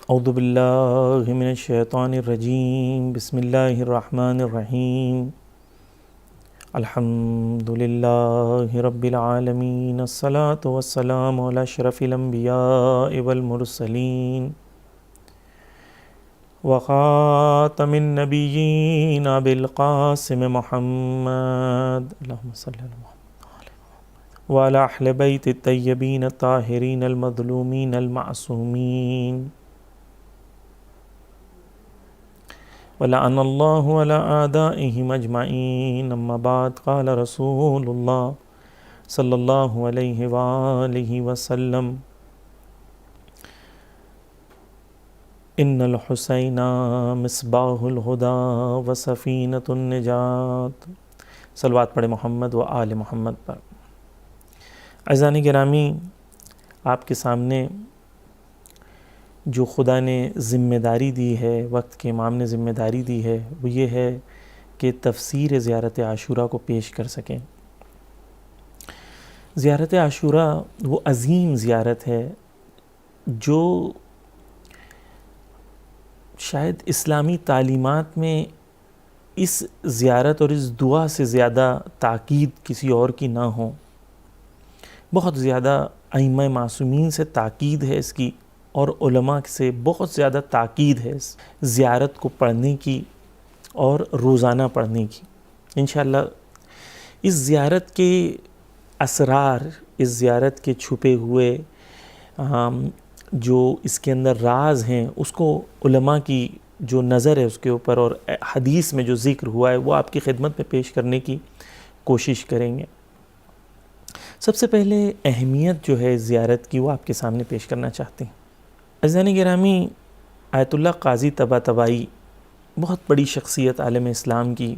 اعوذ باللہ من الشیطان الرجیم، بسم اللہ الرحمن الرحیم، الحمد للہ رب العالمین، الصلاۃ والسلام علی اشرف الانبیاء والمرسلین وخاتم النبیین ابی القاسم محمد اللہم صلی علی محمد وعلی اہل بیت الطیبین الطاہرین المظلومین المعصومین وَلَعَنَ اللَّهُ عَلَىٰ أَعْدَائِهِمْ أَجْمَعِينَ أَمَّا بَعْدُ قَالَ رسول اللہ صلی اللہ علیہ وآلہ وسلم إِنَّ الْحُسَيْنَ مِصْبَاحُ الْهُدَىٰ وَسَفِينَةُ النِّجَاةِ۔ صلوات پڑھے محمد و آل محمد پر۔ عزیزان گرامی، آپ کے سامنے جو خدا نے ذمہ داری دی ہے، وقت کے امام نے ذمہ داری دی ہے، وہ یہ ہے کہ تفسیر زیارت عاشوراء کو پیش کر سکیں۔ زیارت عاشوراء وہ عظیم زیارت ہے جو شاید اسلامی تعلیمات میں اس زیارت اور اس دعا سے زیادہ تاکید کسی اور کی نہ ہو۔ بہت زیادہ ائمہ معصومین سے تاکید ہے اس کی، اور علماء سے بہت زیادہ تاکید ہے اس زیارت کو پڑھنے کی اور روزانہ پڑھنے کی۔ انشاءاللہ اس زیارت کے اسرار، اس زیارت کے چھپے ہوئے جو اس کے اندر راز ہیں، اس کو علماء کی جو نظر ہے اس کے اوپر اور حدیث میں جو ذکر ہوا ہے وہ آپ کی خدمت میں پیش کرنے کی کوشش کریں گے۔ سب سے پہلے اہمیت جو ہے زیارت کی وہ آپ کے سامنے پیش کرنا چاہتے ہیں۔ عزیزان گرامی، آیت اللہ قاضی طباطبائی بہت بڑی شخصیت عالم اسلام کی،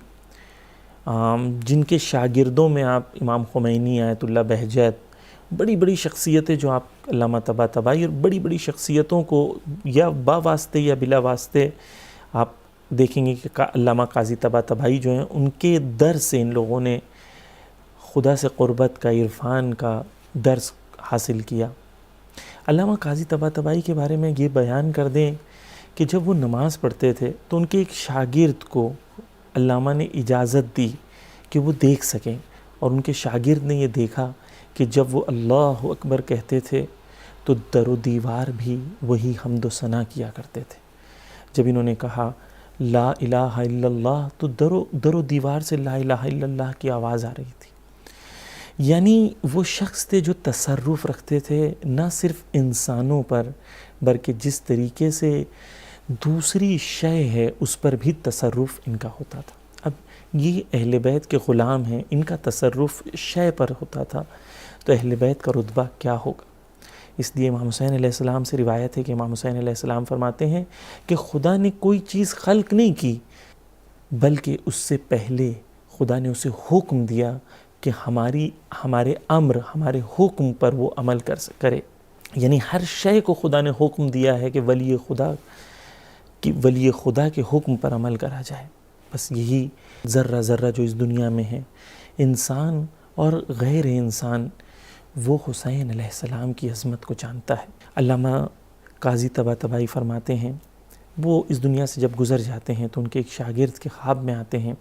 جن کے شاگردوں میں آپ امام خمینی، آیت اللہ بہجت، بڑی بڑی شخصیتیں جو آپ علامہ طباطبائی اور بڑی بڑی شخصیتوں کو یا با واسطے یا بلا واسطے آپ دیکھیں گے کہ علامہ قاضی طباطبائی جو ہیں ان کے در سے ان لوگوں نے خدا سے قربت کا، عرفان کا درس حاصل کیا۔ علامہ قاضی طباطبائی کے بارے میں یہ بیان کر دیں کہ جب وہ نماز پڑھتے تھے تو ان کے ایک شاگرد کو علامہ نے اجازت دی کہ وہ دیکھ سکیں، اور ان کے شاگرد نے یہ دیکھا کہ جب وہ اللہ اکبر کہتے تھے تو در و دیوار بھی وہی حمد و ثنا کیا کرتے تھے۔ جب انہوں نے کہا لا الہ الا اللہ تو در و دیوار سے لا الہ الا اللہ کی آواز آ رہی تھی۔ یعنی وہ شخص تھے جو تصرف رکھتے تھے نہ صرف انسانوں پر، بلکہ جس طریقے سے دوسری شے ہے اس پر بھی تصرف ان کا ہوتا تھا۔ اب یہ اہل بیت کے غلام ہیں، ان کا تصرف شے پر ہوتا تھا، تو اہل بیت کا رتبہ کیا ہوگا؟ اس لیے امام حسین علیہ السلام سے روایت ہے کہ امام حسین علیہ السلام فرماتے ہیں کہ خدا نے کوئی چیز خلق نہیں کی، بلکہ اس سے پہلے خدا نے اسے حکم دیا کہ ہمارے امر، ہمارے حکم پر وہ عمل کرے۔ یعنی ہر شے کو خدا نے حکم دیا ہے کہ ولی خدا کے حکم پر عمل کرا جائے۔ بس یہی ذرہ ذرہ جو اس دنیا میں ہے، انسان اور غیر انسان، وہ حسین علیہ السلام کی عظمت کو جانتا ہے۔ علامہ قاضی طباطبائی فرماتے ہیں وہ اس دنیا سے جب گزر جاتے ہیں تو ان کے ایک شاگرد کے خواب میں آتے ہیں،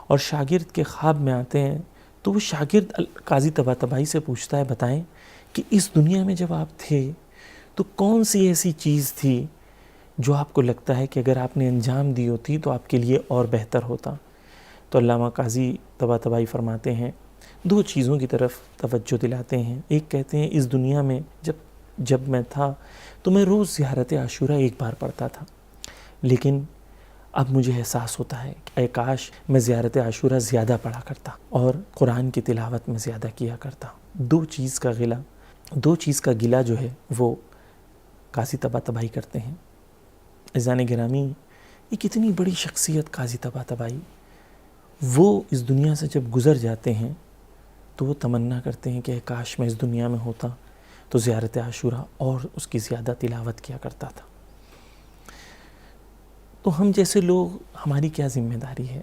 اور شاگرد کے خواب میں آتے ہیں تو وہ شاگرد قاضی طباطبائی سے پوچھتا ہے بتائیں کہ اس دنیا میں جب آپ تھے تو کون سی ایسی چیز تھی جو آپ کو لگتا ہے کہ اگر آپ نے انجام دی ہوتی تو آپ کے لیے اور بہتر ہوتا؟ تو علامہ قاضی طباطبائی فرماتے ہیں دو چیزوں کی طرف توجہ دلاتے ہیں۔ ایک کہتے ہیں اس دنیا میں جب میں تھا تو میں روز زیارت عاشوراء ایک بار پڑھتا تھا، لیکن اب مجھے احساس ہوتا ہے کہ اے کاش میں زیارت عاشوراء زیادہ پڑھا کرتا اور قرآن کی تلاوت میں زیادہ کیا کرتا۔ دو چیز کا گلہ جو ہے وہ قاضی طباطبائی کرتے ہیں۔ عزیزان گرامی، یہ کتنی بڑی شخصیت قاضی طباطبائی، وہ اس دنیا سے جب گزر جاتے ہیں تو وہ تمنا کرتے ہیں کہ اے کاش میں اس دنیا میں ہوتا تو زیارت عاشوراء اور اس کی زیادہ تلاوت کیا کرتا تھا۔ تو ہم جیسے لوگ، ہماری کیا ذمہ داری ہے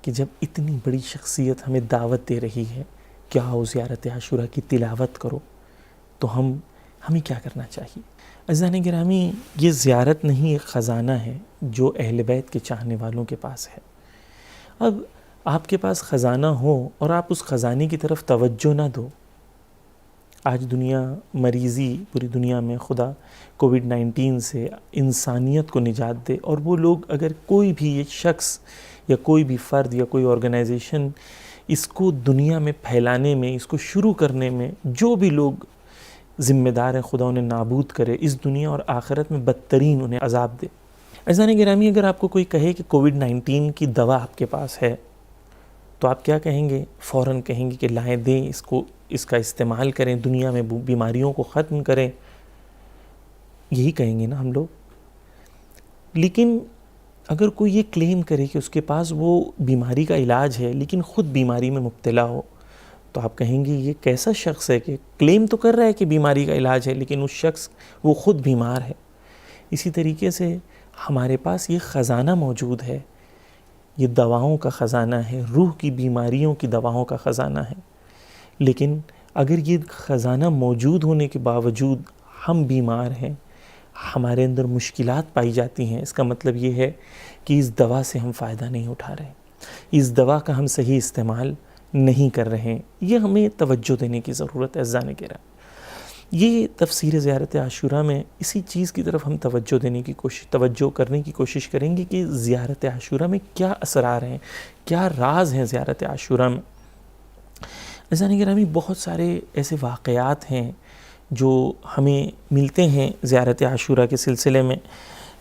کہ جب اتنی بڑی شخصیت ہمیں دعوت دے رہی ہے کہ آؤ زیارت عاشوراء کی تلاوت کرو، تو ہم ہمیں کیا کرنا چاہیے؟ عزیزان گرامی، یہ زیارت نہیں، ایک خزانہ ہے جو اہل بیت کے چاہنے والوں کے پاس ہے۔ اب آپ کے پاس خزانہ ہو اور آپ اس خزانے کی طرف توجہ نہ دو۔ آج دنیا مریضی، پوری دنیا میں خدا کووڈ-19 سے انسانیت کو نجات دے، اور وہ لوگ، اگر کوئی بھی یہ شخص یا کوئی بھی فرد یا کوئی آرگنائزیشن اس کو دنیا میں پھیلانے میں، اس کو شروع کرنے میں جو بھی لوگ ذمہ دار ہیں، خدا انہیں نابود کرے، اس دنیا اور آخرت میں بدترین انہیں عذاب دے۔ عزیزان گرامی، اگر آپ کو کوئی کہے کہ کووڈ-19 کی دوا آپ کے پاس ہے تو آپ کیا کہیں گے؟ فوراً کہیں گے کہ لائیں، دیں اس کا استعمال کریں، دنیا میں بیماریوں کو ختم کریں، یہی کہیں گے نا ہم لوگ۔ لیکن اگر کوئی یہ کلیم کرے کہ اس کے پاس وہ بیماری کا علاج ہے لیکن خود بیماری میں مبتلا ہو، تو آپ کہیں گے یہ کیسا شخص ہے کہ کلیم تو کر رہا ہے کہ بیماری کا علاج ہے لیکن اس شخص وہ خود بیمار ہے۔ اسی طریقے سے ہمارے پاس یہ خزانہ موجود ہے، یہ دواؤں کا خزانہ ہے، روح کی بیماریوں کی دواؤں کا خزانہ ہے، لیکن اگر یہ خزانہ موجود ہونے کے باوجود ہم بیمار ہیں، ہمارے اندر مشکلات پائی جاتی ہیں، اس کا مطلب یہ ہے کہ اس دوا سے ہم فائدہ نہیں اٹھا رہے، اس دوا کا ہم صحیح استعمال نہیں کر رہے ہیں۔ یہ ہمیں توجہ دینے کی ضرورت ہے عزیزان کرام۔ یہ تفسیر زیارت عاشوراء میں اسی چیز کی طرف ہم توجہ کرنے کی کوشش کریں گے کہ زیارت عاشوراء میں کیا اسرار ہیں، کیا راز ہیں زیارت عاشوراء میں۔ عزیزان گرامی، بہت سارے ایسے واقعات ہیں جو ہمیں ملتے ہیں زیارت عاشوراء کے سلسلے میں،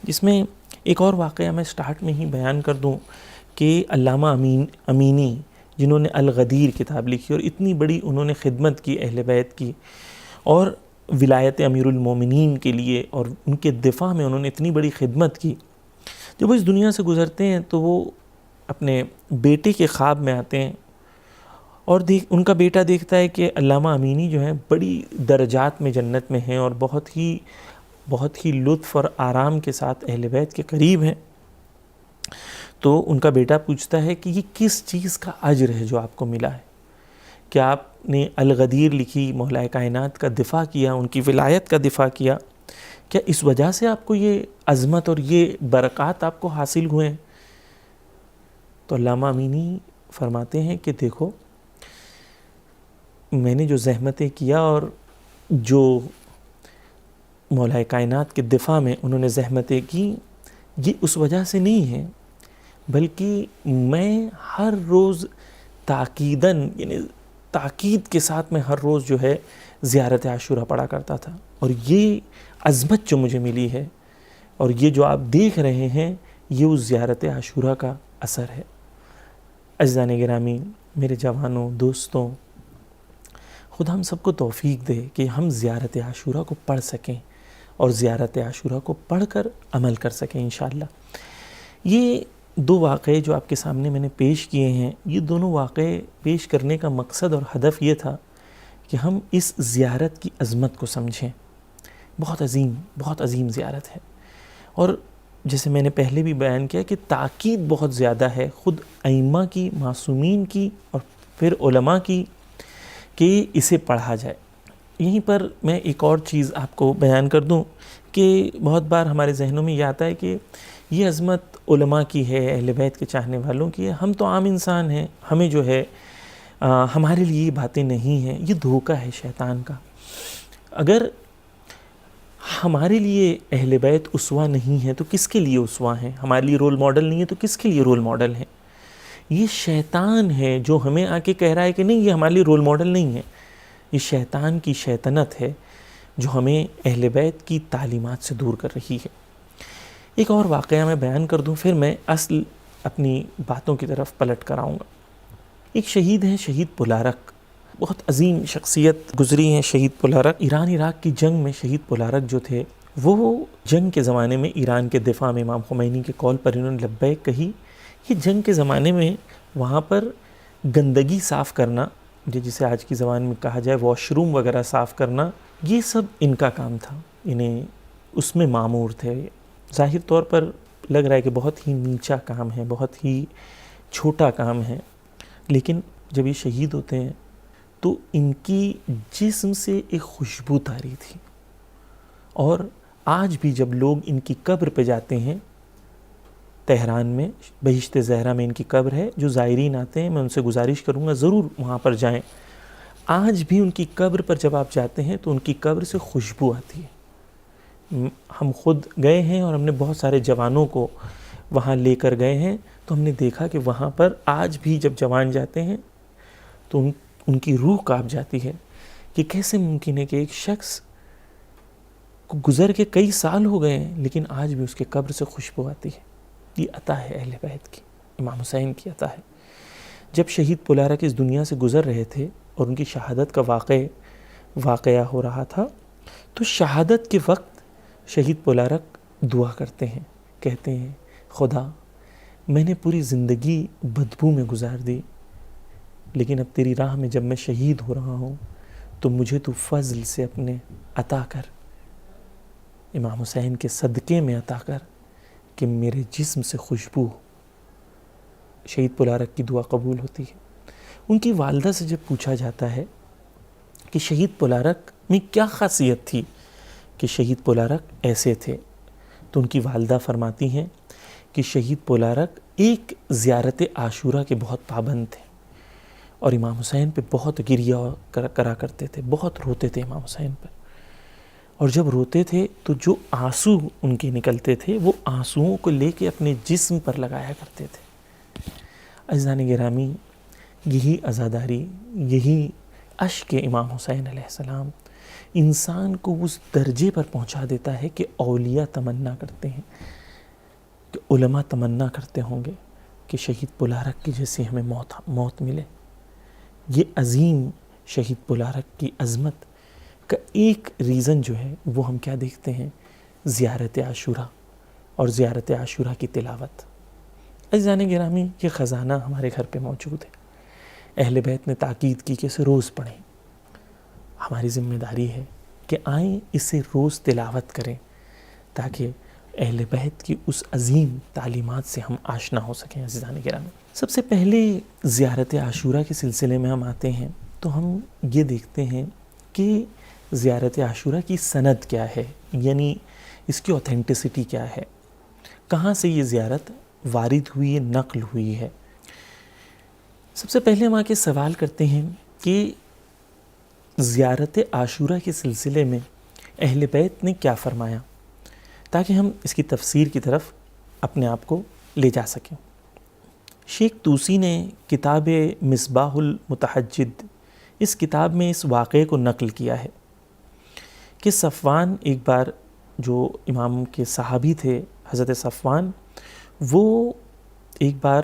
جس میں ایک اور واقعہ میں سٹارٹ میں ہی بیان کر دوں کہ علامہ امینی، جنہوں نے الغدیر کتاب لکھی اور اتنی بڑی انہوں نے خدمت کی اہل بیت کی، اور ولایت امیر المومنین کے لیے اور ان کے دفاع میں انہوں نے اتنی بڑی خدمت کی، جب وہ اس دنیا سے گزرتے ہیں تو وہ اپنے بیٹے کے خواب میں آتے ہیں اور ان کا بیٹا دیکھتا ہے کہ علامہ امینی جو ہیں بڑی درجات میں جنت میں ہیں اور بہت ہی لطف اور آرام کے ساتھ اہل بیت کے قریب ہیں۔ تو ان کا بیٹا پوچھتا ہے کہ یہ کس چیز کا اجر ہے جو آپ کو ملا ہے؟ کیا آپ نے الغدیر لکھی، مولا کائنات کا دفاع کیا، ان کی ولایت کا دفاع کیا، کیا اس وجہ سے آپ کو یہ عظمت اور یہ برکات آپ کو حاصل ہوئے ہیں؟ تو علامہ امینی فرماتے ہیں کہ دیکھو، میں نے جو زحمتیں کیا اور جو مولا کائنات کے دفاع میں انہوں نے زحمتیں کی، یہ اس وجہ سے نہیں ہے، بلکہ میں ہر روز تاکید کے ساتھ میں ہر روز جو ہے زیارت عاشوراء پڑھا کرتا تھا، اور یہ عظمت جو مجھے ملی ہے اور یہ جو آپ دیکھ رہے ہیں، یہ اس زیارت عاشوراء کا اثر ہے۔ عزیزان گرامی، میرے جوانوں، دوستوں، خدا ہم سب کو توفیق دے کہ ہم زیارت عاشوراء کو پڑھ سکیں اور زیارت عاشوراء کو پڑھ کر عمل کر سکیں انشاءاللہ۔ یہ دو واقعے جو آپ کے سامنے میں نے پیش کیے ہیں، یہ دونوں واقعے پیش کرنے کا مقصد اور ہدف یہ تھا کہ ہم اس زیارت کی عظمت کو سمجھیں۔ بہت عظیم زیارت ہے، اور جیسے میں نے پہلے بھی بیان کیا کہ تاکید بہت زیادہ ہے خود ائمہ کی، معصومین کی اور پھر علماء کی، کہ اسے پڑھا جائے۔ یہیں پر میں ایک اور چیز آپ کو بیان کر دوں کہ بہت بار ہمارے ذہنوں میں یہ آتا ہے کہ یہ عظمت علماء کی ہے، اہل بیت کے چاہنے والوں کی ہے، ہم تو عام انسان ہیں، ہمیں جو ہے ہمارے لیے یہ باتیں نہیں ہیں۔ یہ دھوکہ ہے شیطان کا۔ اگر ہمارے لیے اہل بیت اسوہ نہیں ہے تو کس کے لیے اسوہ ہیں؟ ہمارے لیے رول ماڈل نہیں ہے تو کس کے لیے رول ماڈل ہیں؟ یہ شیطان ہے جو ہمیں آ کے کہہ رہا ہے کہ نہیں، یہ ہمارے لیے رول ماڈل نہیں ہے۔ یہ شیطان کی شیطنت ہے جو ہمیں اہل بیت کی تعلیمات سے دور کر رہی ہے۔ ایک اور واقعہ میں بیان کر دوں، پھر میں اصل اپنی باتوں کی طرف پلٹ کر آؤں گا۔ ایک شہید ہیں، شہید پولارک، بہت عظیم شخصیت گزری ہیں شہید پولارک۔ ایران عراق کی جنگ میں شہید پولارک جو تھے، وہ جنگ کے زمانے میں ایران کے دفاع میں امام خمینی کے قول پر انہوں نے لبیک کہی۔ یہ جنگ کے زمانے میں وہاں پر گندگی صاف کرنا، جسے آج کی زبان میں کہا جائے واش روم وغیرہ صاف کرنا، یہ سب ان کا کام تھا، انہیں اس میں مامور تھے۔ ظاہر طور پر لگ رہا ہے کہ بہت ہی نیچا کام ہے، بہت ہی چھوٹا کام ہے، لیکن جب یہ شہید ہوتے ہیں تو ان کی جسم سے ایک خوشبو تاری تھی، اور آج بھی جب لوگ ان کی قبر پہ جاتے ہیں، تہران میں بہشت زہرا میں ان کی قبر ہے، جو زائرین آتے ہیں میں ان سے گزارش کروں گا ضرور وہاں پر جائیں. آج بھی ان کی قبر پر جب آپ جاتے ہیں تو ان کی قبر سے خوشبو آتی ہے. ہم خود گئے ہیں اور ہم نے بہت سارے جوانوں کو وہاں لے کر گئے ہیں، تو ہم نے دیکھا کہ وہاں پر آج بھی جب جوان جاتے ہیں تو ان کی روح کانپ جاتی ہے کہ کیسے ممکن ہے کہ ایک شخص کو گزر کے کئی سال ہو گئے ہیں لیکن آج بھی اس کے قبر سے خوشبو آتی ہے. یہ عطا ہے اہل بیت کی، امام حسین کی عطا ہے. جب شہید پلارک اس دنیا سے گزر رہے تھے اور ان کی شہادت کا واقعہ ہو رہا تھا، تو شہادت کے وقت شہید پلارک دعا کرتے ہیں، کہتے ہیں خدا میں نے پوری زندگی بدبو میں گزار دی، لیکن اب تیری راہ میں جب میں شہید ہو رہا ہوں تو مجھے تو فضل سے اپنے عطا کر، امام حسین کے صدقے میں عطا کر کہ میرے جسم سے خوشبو. شہید پلارک کی دعا قبول ہوتی ہے. ان کی والدہ سے جب پوچھا جاتا ہے کہ شہید پلارک میں کیا خاصیت تھی کہ شہید پلارک ایسے تھے، تو ان کی والدہ فرماتی ہیں کہ شہید پلارک ایک زیارت عاشورہ کے بہت پابند تھے اور امام حسین پہ بہت گریہ کرا کرتے تھے، بہت روتے تھے امام حسین پر. اور جب روتے تھے تو جو آنسو ان کے نکلتے تھے وہ آنسوؤں کو لے کے اپنے جسم پر لگایا کرتے تھے. عزیزان گرامی، یہی عزاداری، یہی اشک امام حسین علیہ السلام انسان کو اس درجے پر پہنچا دیتا ہے کہ اولیاء تمنا کرتے ہیں، کہ علماء تمنا کرتے ہوں گے کہ شہید پلارک کی جیسی ہمیں موت ملے. یہ عظیم شہید پلارک کی عظمت کا ایک ریزن جو ہے وہ ہم کیا دیکھتے ہیں؟ زیارت عاشورہ اور زیارت عاشورہ کی تلاوت. عزیزان گرامی، یہ خزانہ ہمارے گھر پہ موجود ہے. اہل بیت نے تاکید کی کہ اسے روز پڑھیں. ہماری ذمہ داری ہے کہ آئیں اسے روز تلاوت کریں تاکہ اہل بیت کی اس عظیم تعلیمات سے ہم آشنا ہو سکیں. عزیزان گرامی، سب سے پہلے زیارت عاشورہ کے سلسلے میں ہم آتے ہیں تو ہم یہ دیکھتے ہیں کہ زیارت عاشورہ کی سند کیا ہے، یعنی اس کی اوتھینٹسٹی کیا ہے، کہاں سے یہ زیارت وارد ہوئی ہے، نقل ہوئی ہے. سب سے پہلے ہم آ کے سوال کرتے ہیں کہ زیارت عاشورہ کے سلسلے میں اہل بیت نے کیا فرمایا، تاکہ ہم اس کی تفسیر کی طرف اپنے آپ کو لے جا سکیں. شیخ طوسی نے کتاب مصباح المتحجد اس کتاب میں اس واقعے کو نقل کیا ہے کہ صفوان ایک بار، جو امام کے صحابی تھے حضرت صفوان، وہ ایک بار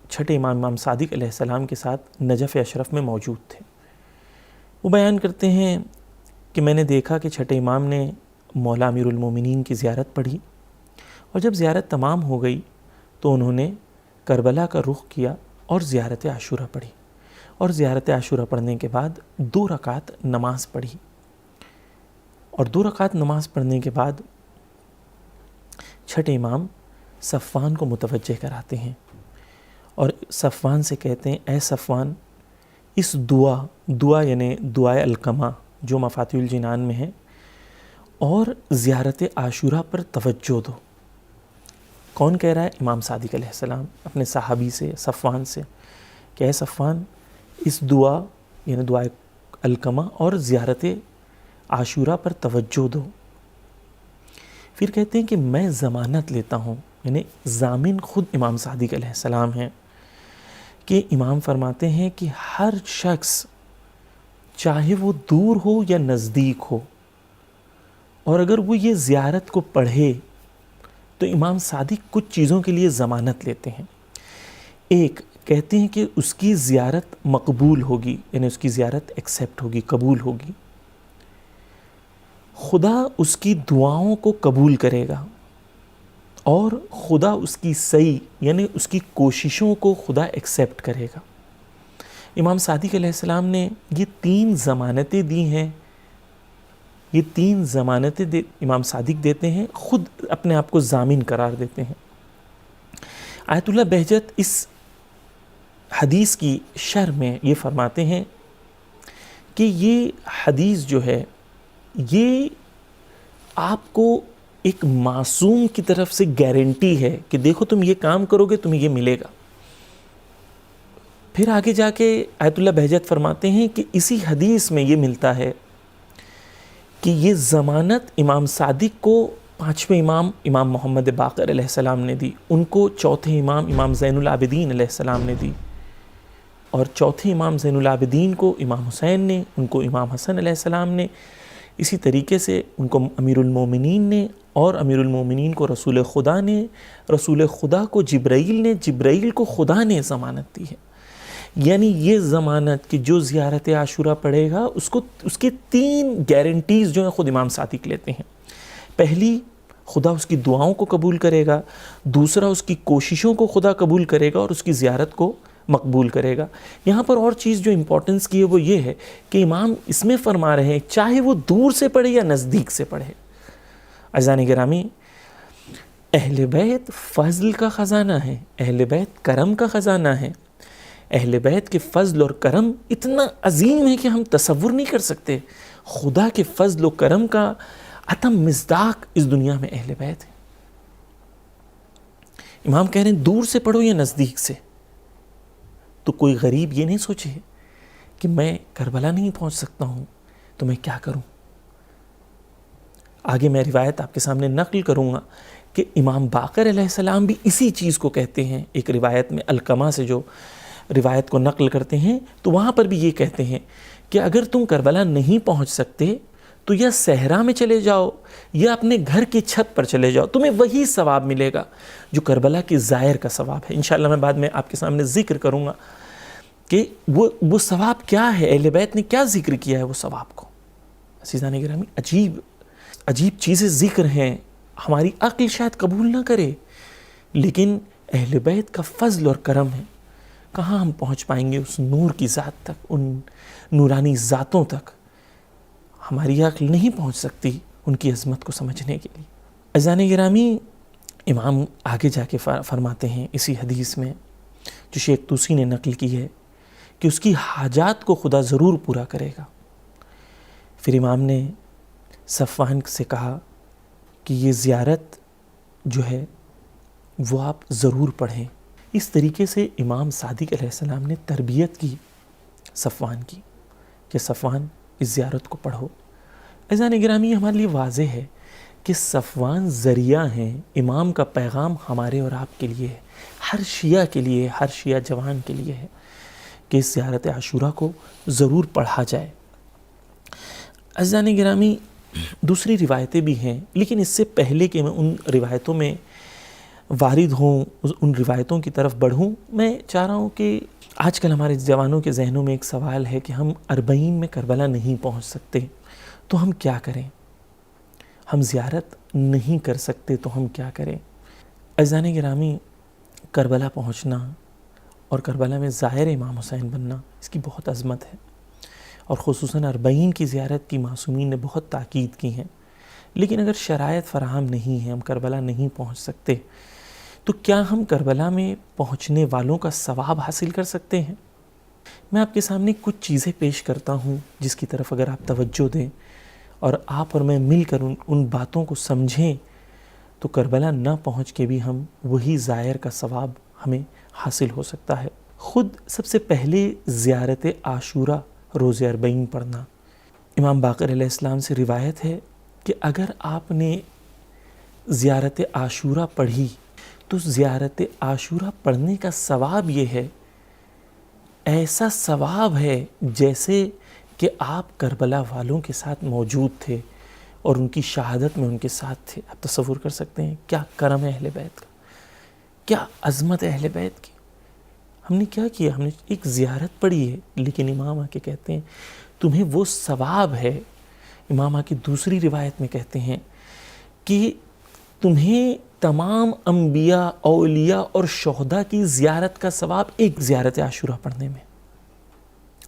چھٹے امام صادق علیہ السلام کے ساتھ نجف اشرف میں موجود تھے. وہ بیان کرتے ہیں کہ میں نے دیکھا کہ چھٹے امام نے مولا امیر المومنین کی زیارت پڑھی، اور جب زیارت تمام ہو گئی تو انہوں نے کربلا کا رخ کیا اور زیارت عاشورہ پڑھی، اور زیارت عاشورہ پڑھنے کے بعد 2 رکعت نماز پڑھی. اور 2 رکعت نماز پڑھنے کے بعد چھٹے امام صفوان کو متوجہ کراتے ہیں اور صفوان سے کہتے ہیں اے صفوان، اس دعا یعنی دعائے القمہ جو مفاتیح الجنان میں ہے، اور زیارت عاشورہ پر توجہ دو. کون کہہ رہا ہے؟ امام صادق علیہ السلام اپنے صحابی سے، صفوان سے، کہ اے صفوان، اس دعا یعنی دعائے القمہ اور زیارت عاشورہ پر توجہ دو. پھر کہتے ہیں کہ میں ضمانت لیتا ہوں، یعنی ضامن خود امام صادق علیہ السلام ہیں، کہ امام فرماتے ہیں کہ ہر شخص چاہے وہ دور ہو یا نزدیک ہو، اور اگر وہ یہ زیارت کو پڑھے تو امام صادق کچھ چیزوں کے لیے ضمانت لیتے ہیں. ایک، کہتے ہیں کہ اس کی زیارت مقبول ہوگی، یعنی اس کی زیارت ایکسیپٹ ہوگی، قبول ہوگی. خدا اس کی دعاؤں کو قبول کرے گا، اور خدا اس کی سعی یعنی اس کی کوششوں کو خدا ایکسیپٹ کرے گا. امام صادق علیہ السلام نے یہ 3 ضمانتیں دی ہیں. یہ 3 ضمانتیں امام صادق دیتے ہیں، خود اپنے آپ کو ضامن قرار دیتے ہیں. آیت اللہ بہجت اس حدیث کی شرح میں یہ فرماتے ہیں کہ یہ حدیث جو ہے یہ آپ کو ایک معصوم کی طرف سے گارنٹی ہے کہ دیکھو تم یہ کام کرو گے تمہیں یہ ملے گا. پھر آگے جا کے آیت اللہ بہجت فرماتے ہیں کہ اسی حدیث میں یہ ملتا ہے کہ یہ ضمانت امام صادق کو 5ویں امام محمد باقر علیہ السلام نے دی, ان کو 4تھے امام زین العابدین علیہ السلام نے دی, اور 4تھے امام زین العابدین کو امام حسین نے, ان کو امام حسن علیہ السلام نے, اسی طریقے سے ان کو امیر المومنین نے, اور امیر المومنین کو رسول خدا نے, رسول خدا کو جبرائیل نے, جبرائیل کو خدا نے ضمانت دی ہے. یعنی یہ ضمانت کہ جو زیارت عاشورہ پڑھے گا اس کے 3 گارنٹیز جو ہیں خود امام صادق لیتے ہیں. پہلی, خدا اس کی دعاؤں کو قبول کرے گا. دوسرا, اس کی کوششوں کو خدا قبول کرے گا اور اس کی زیارت کو مقبول کرے گا. یہاں پر اور چیز جو امپورٹنس کی ہے وہ یہ ہے کہ امام اس میں فرما رہے ہیں چاہے وہ دور سے پڑھے یا نزدیک سے پڑھے. عزیزان گرامی, اہل بیت فضل کا خزانہ ہے, اہل بیت کرم کا خزانہ ہے. اہل بیت کے فضل اور کرم اتنا عظیم ہے کہ ہم تصور نہیں کر سکتے. خدا کے فضل و کرم کا اتم مصداق اس دنیا میں اہل بیت ہے. امام کہہ رہے ہیں دور سے پڑھو یا نزدیک سے. تو کوئی غریب یہ نہیں سوچے کہ میں کربلا نہیں پہنچ سکتا ہوں تو میں کیا کروں. آگے میں روایت آپ کے سامنے نقل کروں گا کہ امام باقر علیہ السلام بھی اسی چیز کو کہتے ہیں. ایک روایت میں علقمہ سے جو روایت کو نقل کرتے ہیں تو وہاں پر بھی یہ کہتے ہیں کہ اگر تم کربلا نہیں پہنچ سکتے تو یا صحرا میں چلے جاؤ یا اپنے گھر کی چھت پر چلے جاؤ, تمہیں وہی ثواب ملے گا جو کربلا کے زائر کا ثواب ہے. انشاءاللہ میں بعد میں آپ کے سامنے ذکر کروں گا کہ وہ ثواب کیا ہے, اہل بیت نے کیا ذکر کیا ہے وہ ثواب کو. عزیزان گرامی, عجیب چیزیں ذکر ہیں, ہماری عقل شاید قبول نہ کرے, لیکن اہل بیت کا فضل اور کرم ہے. کہاں ہم پہنچ پائیں گے اس نور کی ذات تک, ان نورانی ذاتوں تک. ہماری عقل نہیں پہنچ سکتی ان کی عظمت کو سمجھنے کے لیے. عزیزان گرامی, امام آگے جا کے فرماتے ہیں اسی حدیث میں جو شیخ طوسی نے نقل کی ہے کہ اس کی حاجات کو خدا ضرور پورا کرے گا. پھر امام نے صفوان سے کہا کہ یہ زیارت جو ہے وہ آپ ضرور پڑھیں. اس طریقے سے امام صادق علیہ السلام نے تربیت کی صفوان کی کہ صفوان اس زیارت کو پڑھو. عزیزان گرامی, ہمارے لیے واضح ہے کہ صفوان ذریعہ ہیں, امام کا پیغام ہمارے اور آپ کے لیے ہے, ہر شیعہ کے لیے, ہر شیعہ جوان کے لیے ہے کہ اس زیارت عاشورہ کو ضرور پڑھا جائے. عزیزان گرامی, دوسری روایتیں بھی ہیں, لیکن اس سے پہلے کہ میں ان روایتوں میں وارد ہوں, ان روایتوں کی طرف بڑھوں, میں چاہ رہا ہوں کہ آج کل ہمارے جوانوں کے ذہنوں میں ایک سوال ہے کہ ہم 40 میں کربلا نہیں پہنچ سکتے تو ہم کیا کریں, ہم زیارت نہیں کر سکتے تو ہم کیا کریں. عزیزان گرامی, کربلا پہنچنا اور کربلا میں ظاہر امام حسین بننا اس کی بہت عظمت ہے, اور خصوصاً 40 کی زیارت کی معصومین نے بہت تاکید کی ہیں. لیکن اگر شرائط فراہم نہیں ہیں, ہم کربلا نہیں پہنچ سکتے, تو کیا ہم کربلا میں پہنچنے والوں کا ثواب حاصل کر سکتے ہیں؟ میں آپ کے سامنے کچھ چیزیں پیش کرتا ہوں جس کی طرف اگر آپ توجہ دیں اور آپ اور میں مل کر ان باتوں کو سمجھیں تو کربلا نہ پہنچ کے بھی ہم وہی زائر کا ثواب ہمیں حاصل ہو سکتا ہے. خود سب سے پہلے زیارت عاشورہ روز 40 پڑھنا. امام باقر علیہ السلام سے روایت ہے کہ اگر آپ نے زیارت عاشورہ پڑھی تو زیارت عاشورہ پڑھنے کا ثواب یہ ہے, ایسا ثواب ہے جیسے کہ آپ کربلا والوں کے ساتھ موجود تھے اور ان کی شہادت میں ان کے ساتھ تھے. آپ تصور کر سکتے ہیں کیا کرم ہے اہل بیت کا, کیا عظمت ہے اہل بیت کی. ہم نے کیا کیا, ہم نے ایک زیارت پڑھی ہے, لیکن امام آ کے کہتے ہیں تمہیں وہ ثواب ہے. امام آ کی دوسری روایت میں کہتے ہیں کہ تمہیں تمام انبیاء, اولیاء اور شہداء کی زیارت کا ثواب ایک زیارت عاشورہ پڑھنے میں.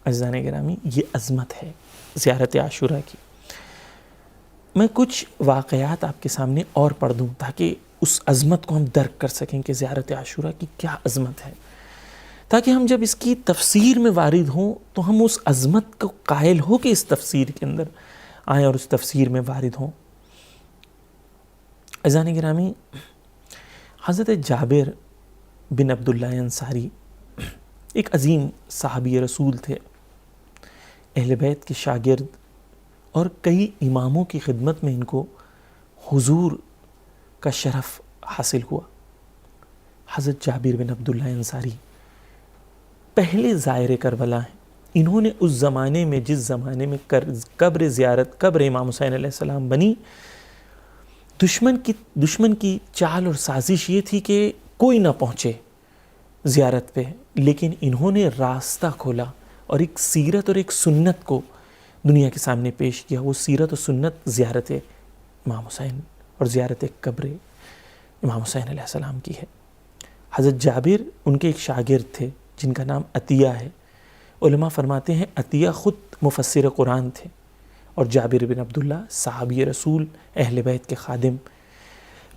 عزیزان گرامی, یہ عظمت ہے زیارت عاشورہ کی. میں کچھ واقعات آپ کے سامنے اور پڑھ دوں تاکہ اس عظمت کو ہم درک کر سکیں کہ زیارت عاشورہ کی کیا عظمت ہے, تاکہ ہم جب اس کی تفسیر میں وارد ہوں تو ہم اس عظمت کو قائل ہو کہ اس تفسیر کے اندر آئیں اور اس تفسیر میں وارد ہوں. عزیزان گرامی، حضرت جابر بن عبداللہ انصاری ایک عظیم صحابی رسول تھے، اہل بیت کے شاگرد، اور کئی اماموں کی خدمت میں ان کو حضور کا شرف حاصل ہوا۔ حضرت جابر بن عبداللہ انصاری پہلے زائر کربلا ہیں۔ انہوں نے اس زمانے میں، جس زمانے میں قبر زیارت، قبر امام حسین علیہ السلام بنی، دشمن کی چال اور سازش یہ تھی کہ کوئی نہ پہنچے زیارت پہ، لیکن انہوں نے راستہ کھولا اور ایک سیرت اور ایک سنت کو دنیا کے سامنے پیش کیا۔ وہ سیرت و سنت زیارت امام حسین اور زیارت قبر امام حسین علیہ السلام کی ہے۔ حضرت جابر ان کے ایک شاگرد تھے جن کا نام عطیہ ہے۔ علماء فرماتے ہیں عطیہ خود مفسر قرآن تھے، اور جابر بن عبداللہ صحابی رسول، اہل بیت کے خادم،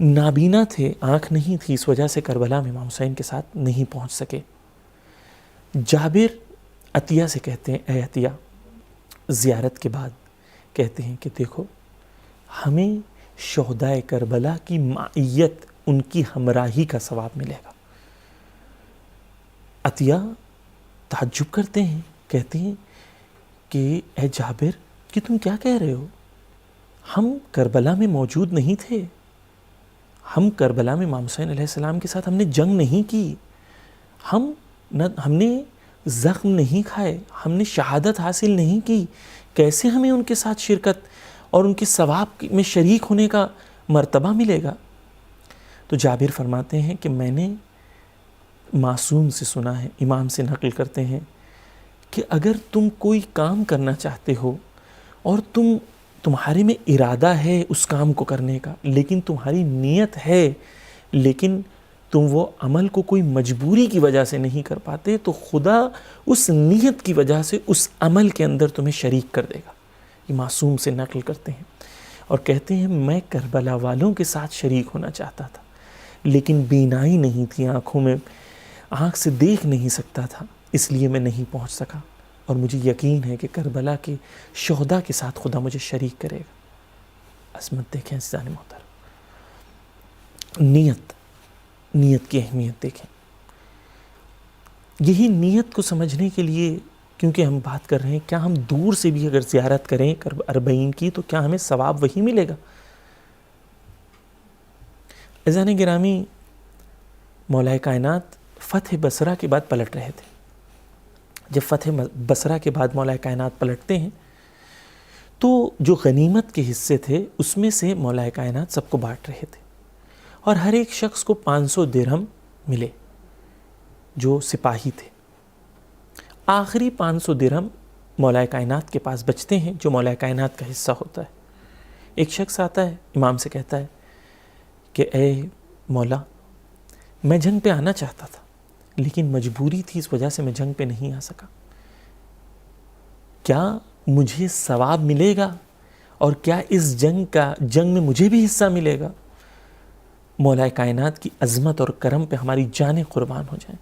نابینا تھے، آنکھ نہیں تھی، اس وجہ سے کربلا میں امام حسین کے ساتھ نہیں پہنچ سکے۔ جابر عطیہ سے کہتے ہیں، اے عطیہ، زیارت کے بعد کہتے ہیں کہ دیکھو، ہمیں شہدائے کربلا کی معیت، ان کی ہمراہی کا ثواب ملے گا۔ عطیہ تعجب کرتے ہیں، کہتے ہیں کہ اے جابر، کہ تم کیا کہہ رہے ہو؟ ہم کربلا میں موجود نہیں تھے، ہم کربلا میں امام حسین علیہ السلام کے ساتھ ہم نے جنگ نہیں کی، ہم نے زخم نہیں کھائے، ہم نے شہادت حاصل نہیں کی، کیسے ہمیں ان کے ساتھ شرکت اور ان کے ثواب میں شریک ہونے کا مرتبہ ملے گا؟ تو جابر فرماتے ہیں کہ میں نے معصوم سے سنا ہے، امام سے نقل کرتے ہیں کہ اگر تم کوئی کام کرنا چاہتے ہو اور تمہارے میں ارادہ ہے اس کام کو کرنے کا، لیکن تمہاری نیت ہے، لیکن تم وہ عمل کو کوئی مجبوری کی وجہ سے نہیں کر پاتے، تو خدا اس نیت کی وجہ سے اس عمل کے اندر تمہیں شریک کر دے گا۔ یہ معصوم سے نقل کرتے ہیں اور کہتے ہیں میں کربلا والوں کے ساتھ شریک ہونا چاہتا تھا، لیکن بینائی نہیں تھی آنکھوں میں، آنکھ سے دیکھ نہیں سکتا تھا، اس لیے میں نہیں پہنچ سکا، اور مجھے یقین ہے کہ کربلا کے شہداء کے ساتھ خدا مجھے شریک کرے گا۔ عظمت دیکھیں عزیزان محترم، نیت کی اہمیت دیکھیں۔ یہی نیت کو سمجھنے کے لیے، کیونکہ ہم بات کر رہے ہیں کیا ہم دور سے بھی اگر زیارت کریں اربعین کی تو کیا ہمیں ثواب وہی ملے گا؟ عزیزان گرامی، مولا کائنات فتح بصرہ کے بعد پلٹ رہے تھے۔ جب فتح بصرہ کے بعد مولا کائنات پلٹتے ہیں تو جو غنیمت کے حصے تھے اس میں سے مولا کائنات سب کو بانٹ رہے تھے، اور ہر ایک شخص کو 500 درہم ملے جو سپاہی تھے۔ آخری 500 درہم مولا کائنات کے پاس بچتے ہیں جو مولا کائنات کا حصہ ہوتا ہے۔ ایک شخص آتا ہے، امام سے کہتا ہے کہ اے مولا، میں جنگ پہ آنا چاہتا تھا لیکن مجبوری تھی، اس وجہ سے میں جنگ پہ نہیں آ سکا، کیا مجھے ثواب ملے گا؟ اور کیا اس جنگ میں مجھے بھی حصہ ملے گا؟ مولا کائنات کی عظمت اور کرم پہ ہماری جانیں قربان ہو جائیں۔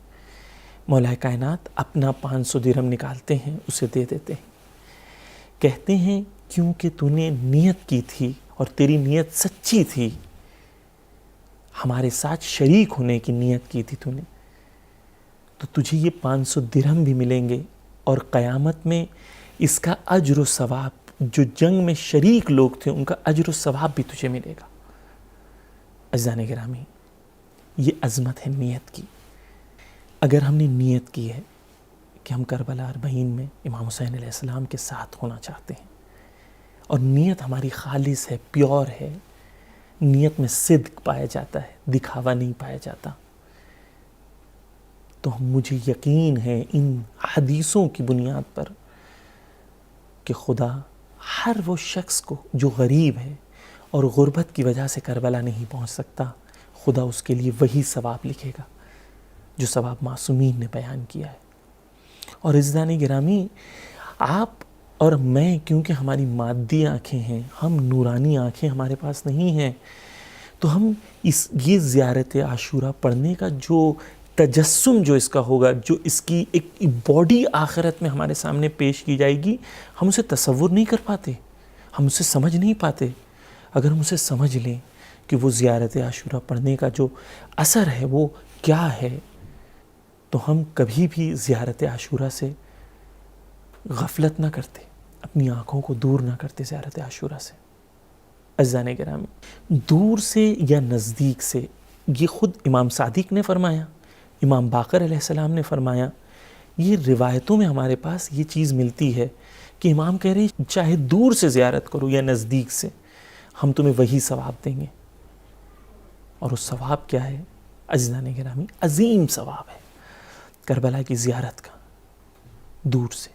مولا کائنات اپنا 500 درہم نکالتے ہیں، اسے دے دیتے ہیں، کہتے ہیں کیونکہ تو نے نیت کی تھی اور تیری نیت سچی تھی، ہمارے ساتھ شریک ہونے کی نیت کی تھی تو نے، تو تجھے یہ 500 درہم بھی ملیں گے، اور قیامت میں اس کا اجر و ثواب، جو جنگ میں شریک لوگ تھے ان کا اجر و ثواب بھی تجھے ملے گا۔ عزیزان گرامی، یہ عظمت ہے نیت کی۔ اگر ہم نے نیت کی ہے کہ ہم کربلا اربعین میں امام حسین علیہ السلام کے ساتھ ہونا چاہتے ہیں، اور نیت ہماری خالص ہے، پیور ہے، نیت میں صدق پایا جاتا ہے، دکھاوا نہیں پایا جاتا، تو مجھے یقین ہے ان حدیثوں کی بنیاد پر کہ خدا ہر وہ شخص کو جو غریب ہے اور غربت کی وجہ سے کربلا نہیں پہنچ سکتا، خدا اس کے لیے وہی ثواب لکھے گا جو ثواب معصومین نے بیان کیا ہے۔ اور عزیزان گرامی، آپ اور میں، کیونکہ ہماری مادی آنکھیں ہیں، ہم نورانی آنکھیں ہمارے پاس نہیں ہیں، تو ہم یہ زیارت عاشوراء پڑھنے کا جو تجسم جو اس کا ہوگا، جو اس کی ایک باڈی آخرت میں ہمارے سامنے پیش کی جائے گی، ہم اسے تصور نہیں کر پاتے، ہم اسے سمجھ نہیں پاتے۔ اگر ہم اسے سمجھ لیں کہ وہ زیارت عاشورہ پڑھنے کا جو اثر ہے وہ کیا ہے، تو ہم کبھی بھی زیارت عاشورہ سے غفلت نہ کرتے، اپنی آنکھوں کو دور نہ کرتے زیارت عاشورہ سے۔ عزیزان گرامی، دور سے یا نزدیک سے، یہ خود امام صادق نے فرمایا، امام باقر علیہ السلام نے فرمایا، یہ روایتوں میں ہمارے پاس یہ چیز ملتی ہے کہ امام کہہ رہے ہیں چاہے دور سے زیارت کرو یا نزدیک سے، ہم تمہیں وہی ثواب دیں گے۔ اور اس ثواب کیا ہے عزیزان گرامی؟ عظیم ثواب ہے کربلا کی زیارت کا، دور سے۔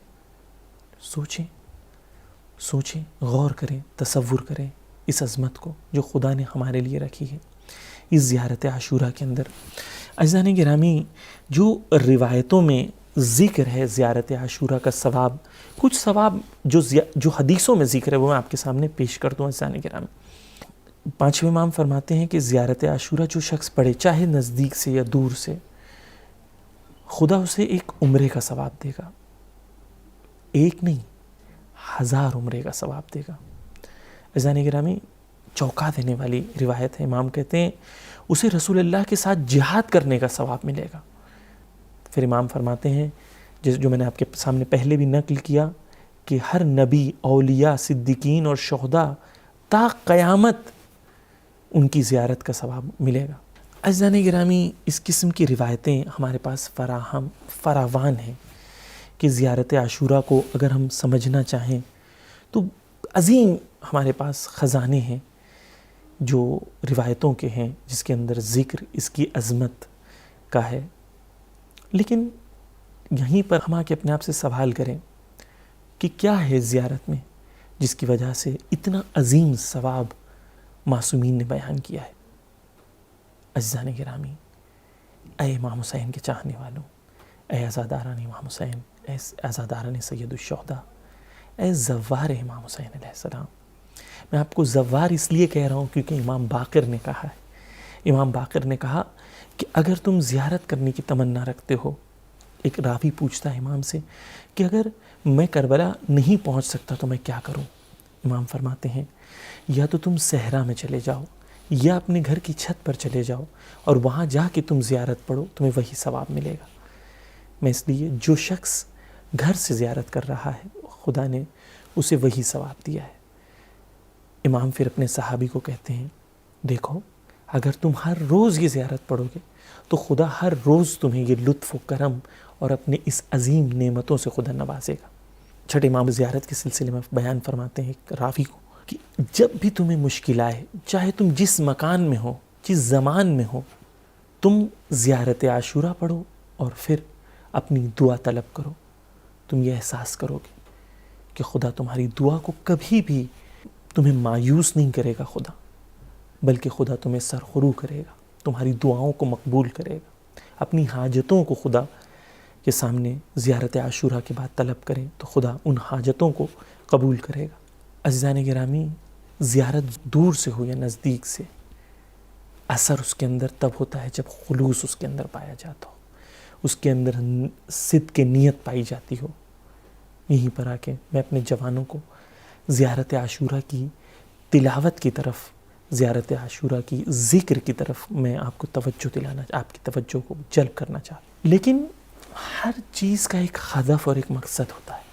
سوچیں، غور کریں، تصور کریں اس عظمت کو جو خدا نے ہمارے لیے رکھی ہے اس زیارت عاشورہ کے اندر۔ عزیزان گرامی، جو روایتوں میں ذکر ہے زیارت عاشورہ کا ثواب، کچھ ثواب جو حدیثوں میں ذکر ہے وہ میں آپ کے سامنے پیش کر دوں عزیزان گرامی۔ پانچویں امام فرماتے ہیں کہ زیارت عاشورہ جو شخص پڑھے، چاہے نزدیک سے یا دور سے، خدا اسے ایک عمرے کا ثواب دے گا، ایک نہیں 1000 عمرے کا ثواب دے گا۔ عزیزان گرامی، چونکا دینے والی روایت ہے، امام کہتے ہیں اسے رسول اللہ کے ساتھ جہاد کرنے کا ثواب ملے گا۔ پھر امام فرماتے ہیں جو میں نے آپ کے سامنے پہلے بھی نقل کیا کہ ہر نبی، اولیاء، صدیقین اور شہداء تا قیامت ان کی زیارت کا ثواب ملے گا۔ عزیزان گرامی، اس قسم کی روایتیں ہمارے پاس فراوان ہیں کہ زیارت عاشورہ کو اگر ہم سمجھنا چاہیں تو عظیم ہمارے پاس خزانے ہیں جو روایتوں کے ہیں، جس کے اندر ذکر اس کی عظمت کا ہے۔ لیکن یہیں پر ہم آ کے اپنے آپ سے سوال کریں کہ کیا ہے زیارت میں جس کی وجہ سے اتنا عظیم ثواب معصومین نے بیان کیا ہے۔ عزیزان گرامی، اے امام حسین کے چاہنے والوں، اے عزاداران امام حسین، اے عزاداران سید الشہداء، اے زوار امام حسین علیہ السلام۔ میں آپ کو زوار اس لیے کہہ رہا ہوں کیونکہ امام باقر نے کہا ہے، امام باقر نے کہا کہ اگر تم زیارت کرنے کی تمنا رکھتے ہو، ایک راوی پوچھتا ہے امام سے کہ اگر میں کربلا نہیں پہنچ سکتا تو میں کیا کروں؟ امام فرماتے ہیں یا تو تم صحرا میں چلے جاؤ یا اپنے گھر کی چھت پر چلے جاؤ اور وہاں جا کے تم زیارت پڑھو، تمہیں وہی ثواب ملے گا۔ میں اس لیے جو شخص گھر سے زیارت کر رہا ہے خدا نے اسے وہی ثواب دیا ہے۔ امام پھر اپنے صحابی کو کہتے ہیں دیکھو اگر تم ہر روز یہ زیارت پڑھو گے تو خدا ہر روز تمہیں یہ لطف و کرم اور اپنے اس عظیم نعمتوں سے خدا نوازے گا۔ چھٹے امام زیارت کے سلسلے میں بیان فرماتے ہیں ایک راوی کو کہ جب بھی تمہیں مشکل آئے، چاہے تم جس مکان میں ہو، جس زمان میں ہو، تم زیارت عاشورہ پڑھو اور پھر اپنی دعا طلب کرو، تم یہ احساس کرو گے کہ خدا تمہاری دعا کو کبھی بھی تمہیں مایوس نہیں کرے گا خدا، بلکہ خدا تمہیں سرخرو کرے گا، تمہاری دعاؤں کو مقبول کرے گا۔ اپنی حاجتوں کو خدا کے سامنے زیارت عاشورہ کے بعد طلب کریں تو خدا ان حاجتوں کو قبول کرے گا۔ عزیزان گرامی، زیارت دور سے ہو یا نزدیک سے، اثر اس کے اندر تب ہوتا ہے جب خلوص اس کے اندر پایا جاتا ہو، اس کے اندر صدق نیت پائی جاتی ہو۔ یہیں پر آ کے میں اپنے جوانوں کو زیارت عاشورہ کی تلاوت کی طرف، زیارت عاشورہ کی ذکر کی طرف میں آپ کو توجہ دلانا، آپ کی توجہ کو جلب کرنا چاہتا ہوں۔ لیکن ہر چیز کا ایک ہدف اور ایک مقصد ہوتا ہے۔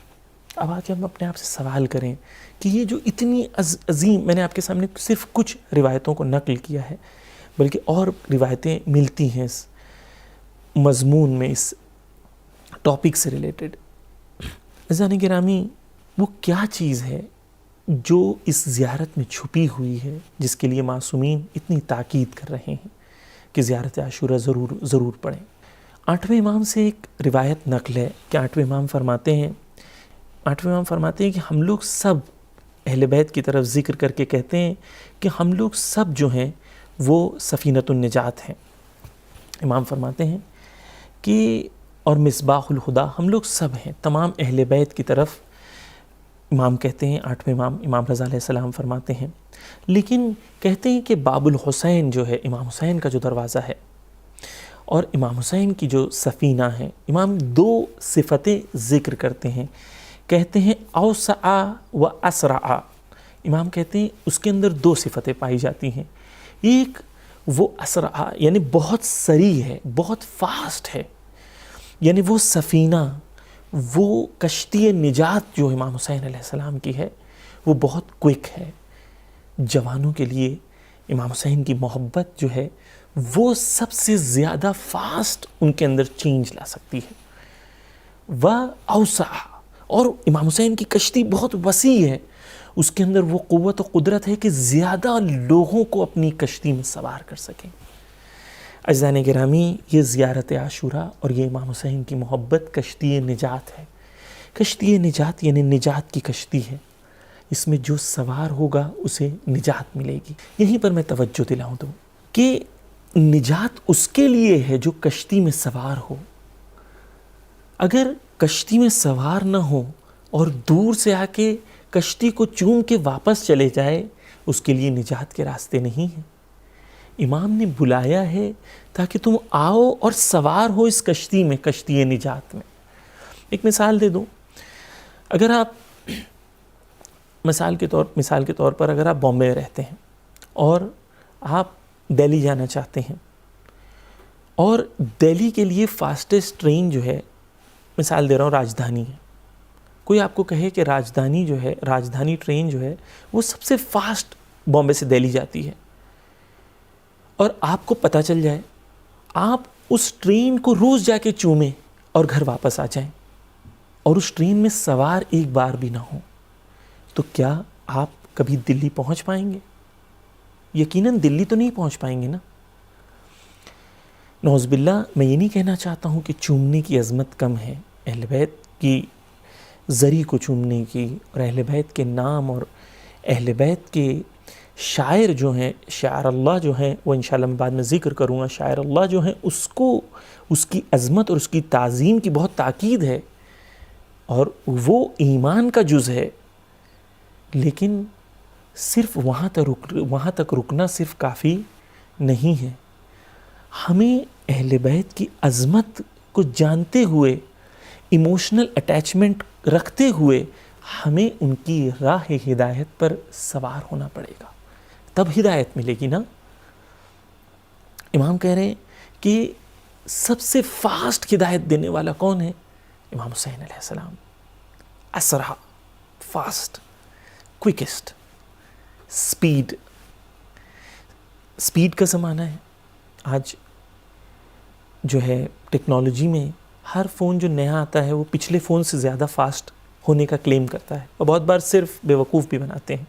اب آ کے ہم اپنے آپ سے سوال کریں کہ یہ جو اتنی عظیم، میں نے آپ کے سامنے صرف کچھ روایتوں کو نقل کیا ہے، بلکہ اور روایتیں ملتی ہیں اس مضمون میں، اس ٹاپک سے ریلیٹڈ۔ عزیزان گرامی، وہ کیا چیز ہے جو اس زیارت میں چھپی ہوئی ہے جس کے لیے معصومین اتنی تاکید کر رہے ہیں کہ زیارت عاشورہ ضرور پڑھیں؟ 8ویں امام سے ایک روایت نقل ہے کہ 8ویں امام فرماتے ہیں کہ ہم لوگ سب اہل بیت کی طرف ذکر کر کے کہتے ہیں کہ ہم لوگ سب جو ہیں وہ سفینۃ النجات ہیں۔ امام فرماتے ہیں کہ اور مصباح الہدیٰ، ہم لوگ سب ہیں، تمام اہل بیت کی طرف امام کہتے ہیں۔ 8ویں امام رضا علیہ السلام فرماتے ہیں، لیکن کہتے ہیں کہ باب الحسین جو ہے، امام حسین کا جو دروازہ ہے، اور امام حسین کی جو سفینہ ہے، امام 2 صفتیں ذکر کرتے ہیں، کہتے ہیں اوسع و اسرع۔ امام کہتے ہیں اس کے اندر 2 صفتیں پائی جاتی ہیں، ایک وہ اسرع یعنی بہت سریع ہے، بہت فاسٹ ہے، یعنی وہ سفینہ، وہ کشتی نجات جو امام حسین علیہ السلام کی ہے وہ بہت کوئک ہے۔ جوانوں کے لیے امام حسین کی محبت جو ہے وہ سب سے زیادہ فاسٹ ان کے اندر چینج لا سکتی ہے۔ وہ اوسع، اور امام حسین کی کشتی بہت وسیع ہے، اس کے اندر وہ قوت و قدرت ہے کہ زیادہ لوگوں کو اپنی کشتی میں سوار کر سکیں۔ عزیزان گرامی، یہ زیارت عاشوراء اور یہ امام حسین کی محبت کشتی نجات ہے۔ کشتی نجات یعنی نجات کی کشتی ہے، اس میں جو سوار ہوگا اسے نجات ملے گی۔ یہیں پر میں توجہ دلاؤں دوں کہ نجات اس کے لیے ہے جو کشتی میں سوار ہو۔ اگر کشتی میں سوار نہ ہو اور دور سے آ کے کشتی کو چوم کے واپس چلے جائے، اس کے لیے نجات کے راستے نہیں ہیں۔ امام نے بلایا ہے تاکہ تم آؤ اور سوار ہو اس کشتی میں، کشتی نجات میں۔ ایک مثال دے دوں، اگر آپ مثال کے طور پر اگر آپ بامبے میں رہتے ہیں اور آپ دہلی جانا چاہتے ہیں، اور دہلی کے لیے فاسٹسٹ ٹرین جو ہے، مثال دے رہا ہوں راجدھانی ہے، کوئی آپ کو کہے کہ راجدھانی ٹرین جو ہے وہ سب سے فاسٹ بامبے سے دہلی جاتی ہے، اور آپ کو پتہ چل جائے، آپ اس ٹرین کو روز جا کے چومیں اور گھر واپس آ جائیں اور اس ٹرین میں سوار ایک بار بھی نہ ہو، تو کیا آپ کبھی دلی پہنچ پائیں گے؟ یقیناً دلی تو نہیں پہنچ پائیں گے نا۔ نعوذ باللہ، میں یہ نہیں کہنا چاہتا ہوں کہ چومنے کی عظمت کم ہے، اہل بیت کی زری کو چومنے کی، اور اہل بیت کے نام اور اہل بیت کے شاعر جو ہیں، شاعر اللہ جو ہیں، وہ انشاءاللہ میں بعد میں ذکر کروں گا، شاعر اللہ جو ہیں اس کی عظمت اور اس کی تعظیم کی بہت تاکید ہے، اور وہ ایمان کا جز ہے، لیکن صرف وہاں تک رکنا صرف کافی نہیں ہے۔ ہمیں اہل بیت کی عظمت کو جانتے ہوئے، ایموشنل اٹیچمنٹ رکھتے ہوئے، ہمیں ان کی راہ ہدایت پر سوار ہونا پڑے گا، تب ہدایت ملے گی نا۔ امام کہہ رہے ہیں کہ سب سے فاسٹ ہدایت دینے والا کون ہے؟ امام حسین علیہ السلام۔ اسرع، فاسٹ، کوئکسٹ، سپیڈ کا زمانہ ہے آج جو ہے۔ ٹیکنالوجی میں ہر فون جو نیا آتا ہے وہ پچھلے فون سے زیادہ فاسٹ ہونے کا کلیم کرتا ہے، اور بہت بار صرف بے وقوف بھی بناتے ہیں۔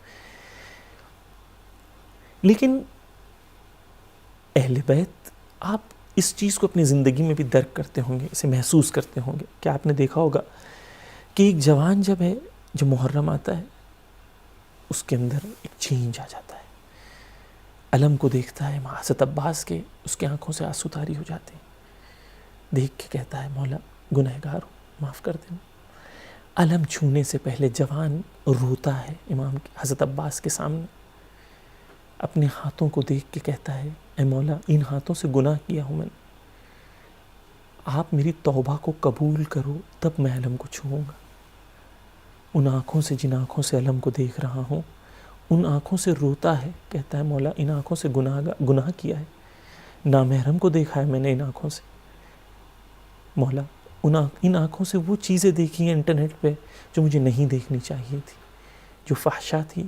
لیکن اہل بیت، آپ اس چیز کو اپنی زندگی میں بھی درک کرتے ہوں گے، اسے محسوس کرتے ہوں گے کہ آپ نے دیکھا ہوگا کہ ایک جوان جو محرم آتا ہے، اس کے اندر ایک چینج آ جاتا ہے۔ علم کو دیکھتا ہے، حضرت عباس کے، اس کے آنکھوں سے آنسو طاری ہو جاتے ہیں، دیکھ کے کہتا ہے مولا گنہگار ہوں، معاف کر دیں۔ علم چھونے سے پہلے جوان روتا ہے امام حضرت عباس کے سامنے، اپنے ہاتھوں کو دیکھ کے کہتا ہے اے مولا، ان ہاتھوں سے گناہ کیا ہوں میں نے، آپ میری توبہ کو قبول کرو تب میں علم کو چھوؤں گا۔ ان آنکھوں سے، جن آنکھوں سے علم کو دیکھ رہا ہوں، ان آنکھوں سے روتا ہے، کہتا ہے مولا ان آنکھوں سے گناہ کیا ہے، نامحرم کو دیکھا ہے میں نے ان آنکھوں سے، مولا ان آنکھوں سے وہ چیزیں دیکھی ہیں انٹرنیٹ پہ جو مجھے نہیں دیکھنی چاہیے تھی، جو فحشا تھی،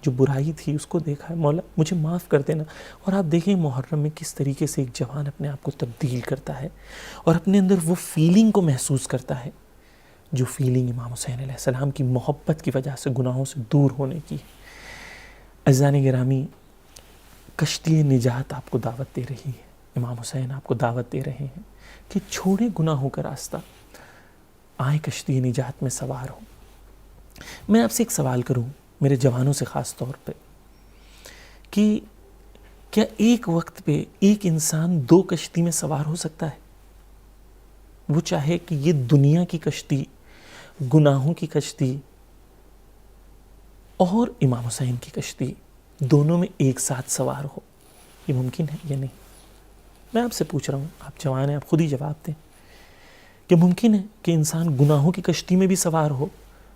جو برائی تھی، اس کو دیکھا ہے، مولا مجھے معاف کر دینا۔ اور آپ دیکھیں محرم میں کس طریقے سے ایک جوان اپنے آپ کو تبدیل کرتا ہے اور اپنے اندر وہ فیلنگ کو محسوس کرتا ہے جو فیلنگ امام حسین علیہ السلام کی محبت کی وجہ سے گناہوں سے دور ہونے کی ہے۔ عزیزان گرامی، کشتی نجات آپ کو دعوت دے رہی ہے، امام حسین آپ کو دعوت دے رہے ہیں کہ چھوڑیں گناہوں کا راستہ، آئیں کشتی نجات میں سوار ہوں۔ میں آپ سے ایک سوال کروں، میرے جوانوں سے خاص طور پہ، کہ کیا ایک وقت پہ ایک انسان دو کشتی میں سوار ہو سکتا ہے؟ وہ چاہے کہ یہ دنیا کی کشتی، گناہوں کی کشتی اور امام حسین کی کشتی، دونوں میں ایک ساتھ سوار ہو، یہ ممکن ہے یا نہیں؟ میں آپ سے پوچھ رہا ہوں، آپ جوان ہیں، آپ خود ہی جواب دیں کہ ممکن ہے کہ انسان گناہوں کی کشتی میں بھی سوار ہو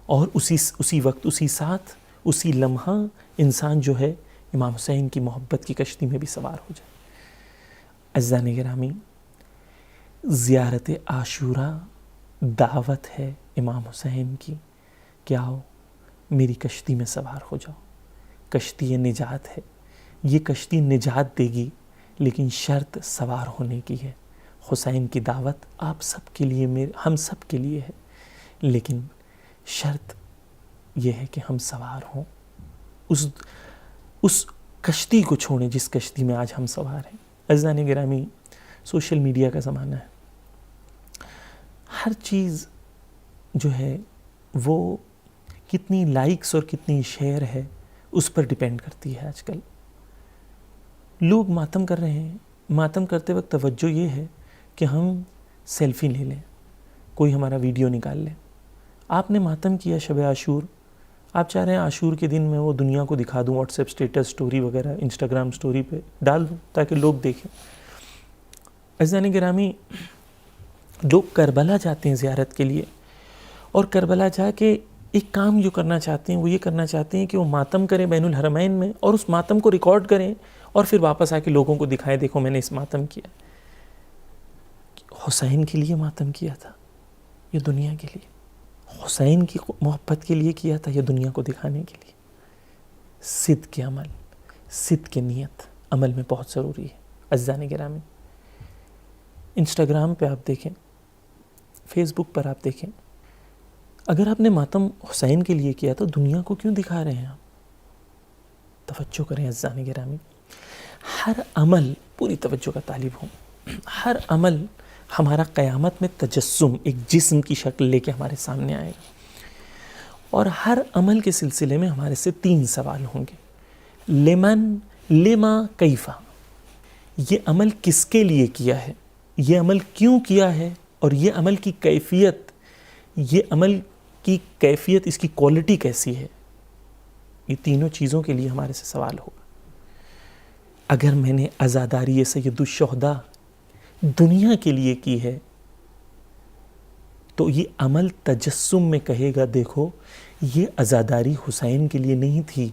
اور اسی وقت، اسی ساتھ، اسی لمحہ انسان جو ہے امام حسین کی محبت کی کشتی میں بھی سوار ہو جائیں۔ عزیزان گرامی، زیارت عاشورہ دعوت ہے امام حسین کی کہ آؤ میری کشتی میں سوار ہو جاؤ۔ کشتی نجات ہے، یہ کشتی نجات دے گی، لیکن شرط سوار ہونے کی ہے۔ حسین کی دعوت آپ سب کے لیے، ہم سب کے لیے ہے، لیکن شرط یہ ہے کہ ہم سوار ہوں، اس کشتی کو چھوڑیں جس کشتی میں آج ہم سوار ہیں۔ عزیزان گرامی، سوشل میڈیا کا زمانہ ہے، ہر چیز جو ہے وہ کتنی لائکس اور کتنی شیئر ہے اس پر ڈیپینڈ کرتی ہے۔ آج کل لوگ ماتم کر رہے ہیں، ماتم کرتے وقت توجہ یہ ہے کہ ہم سیلفی لے لیں، کوئی ہمارا ویڈیو نکال لے۔ آپ نے ماتم کیا شب عاشور، آپ چاہ رہے ہیں عاشور کے دن میں وہ دنیا کو دکھا دوں، واٹس ایپ اسٹیٹس سٹوری وغیرہ انسٹاگرام سٹوری پہ ڈال دوں تاکہ لوگ دیکھیں۔ عزیزان گرامی، لوگ کربلا جاتے ہیں زیارت کے لیے، اور کربلا جا کے ایک کام جو کرنا چاہتے ہیں وہ یہ کرنا چاہتے ہیں کہ وہ ماتم کریں بین الحرمین میں، اور اس ماتم کو ریکارڈ کریں اور پھر واپس آ کے لوگوں کو دکھائیں، دیکھو میں نے اس ماتم کیا۔ حسین کے لیے ماتم کیا تھا یہ دنیا کے لیے؟ حسین کی محبت کے لیے کیا تھا یا دنیا کو دکھانے کے لیے؟ صدق عمل، صدق نیت عمل میں بہت ضروری ہے۔ عزیزان گرامی، انسٹاگرام پہ آپ دیکھیں، فیس بک پر آپ دیکھیں، اگر آپ نے ماتم حسین کے لیے کیا تو دنیا کو کیوں دکھا رہے ہیں آپ؟ توجہ کریں عزیزان گرامی، ہر عمل، پوری توجہ کا طالب ہوں، ہر عمل ہمارا قیامت میں تجسم، ایک جسم کی شکل لے کے ہمارے سامنے آئے گا، اور ہر عمل کے سلسلے میں ہمارے سے 3 سوال ہوں گے۔ لمن، لما، کیفا، یہ عمل کس کے لیے کیا ہے، یہ عمل کیوں کیا ہے، اور یہ عمل کی کیفیت، یہ عمل کی کیفیت، اس کی کوالٹی کیسی ہے۔ یہ تینوں چیزوں کے لیے ہمارے سے سوال ہوگا۔ اگر میں نے عزاداری سید الشہداء دنیا کے لیے کی ہے تو یہ عمل تجسم میں کہے گا دیکھو یہ عزاداری حسین کے لیے نہیں تھی،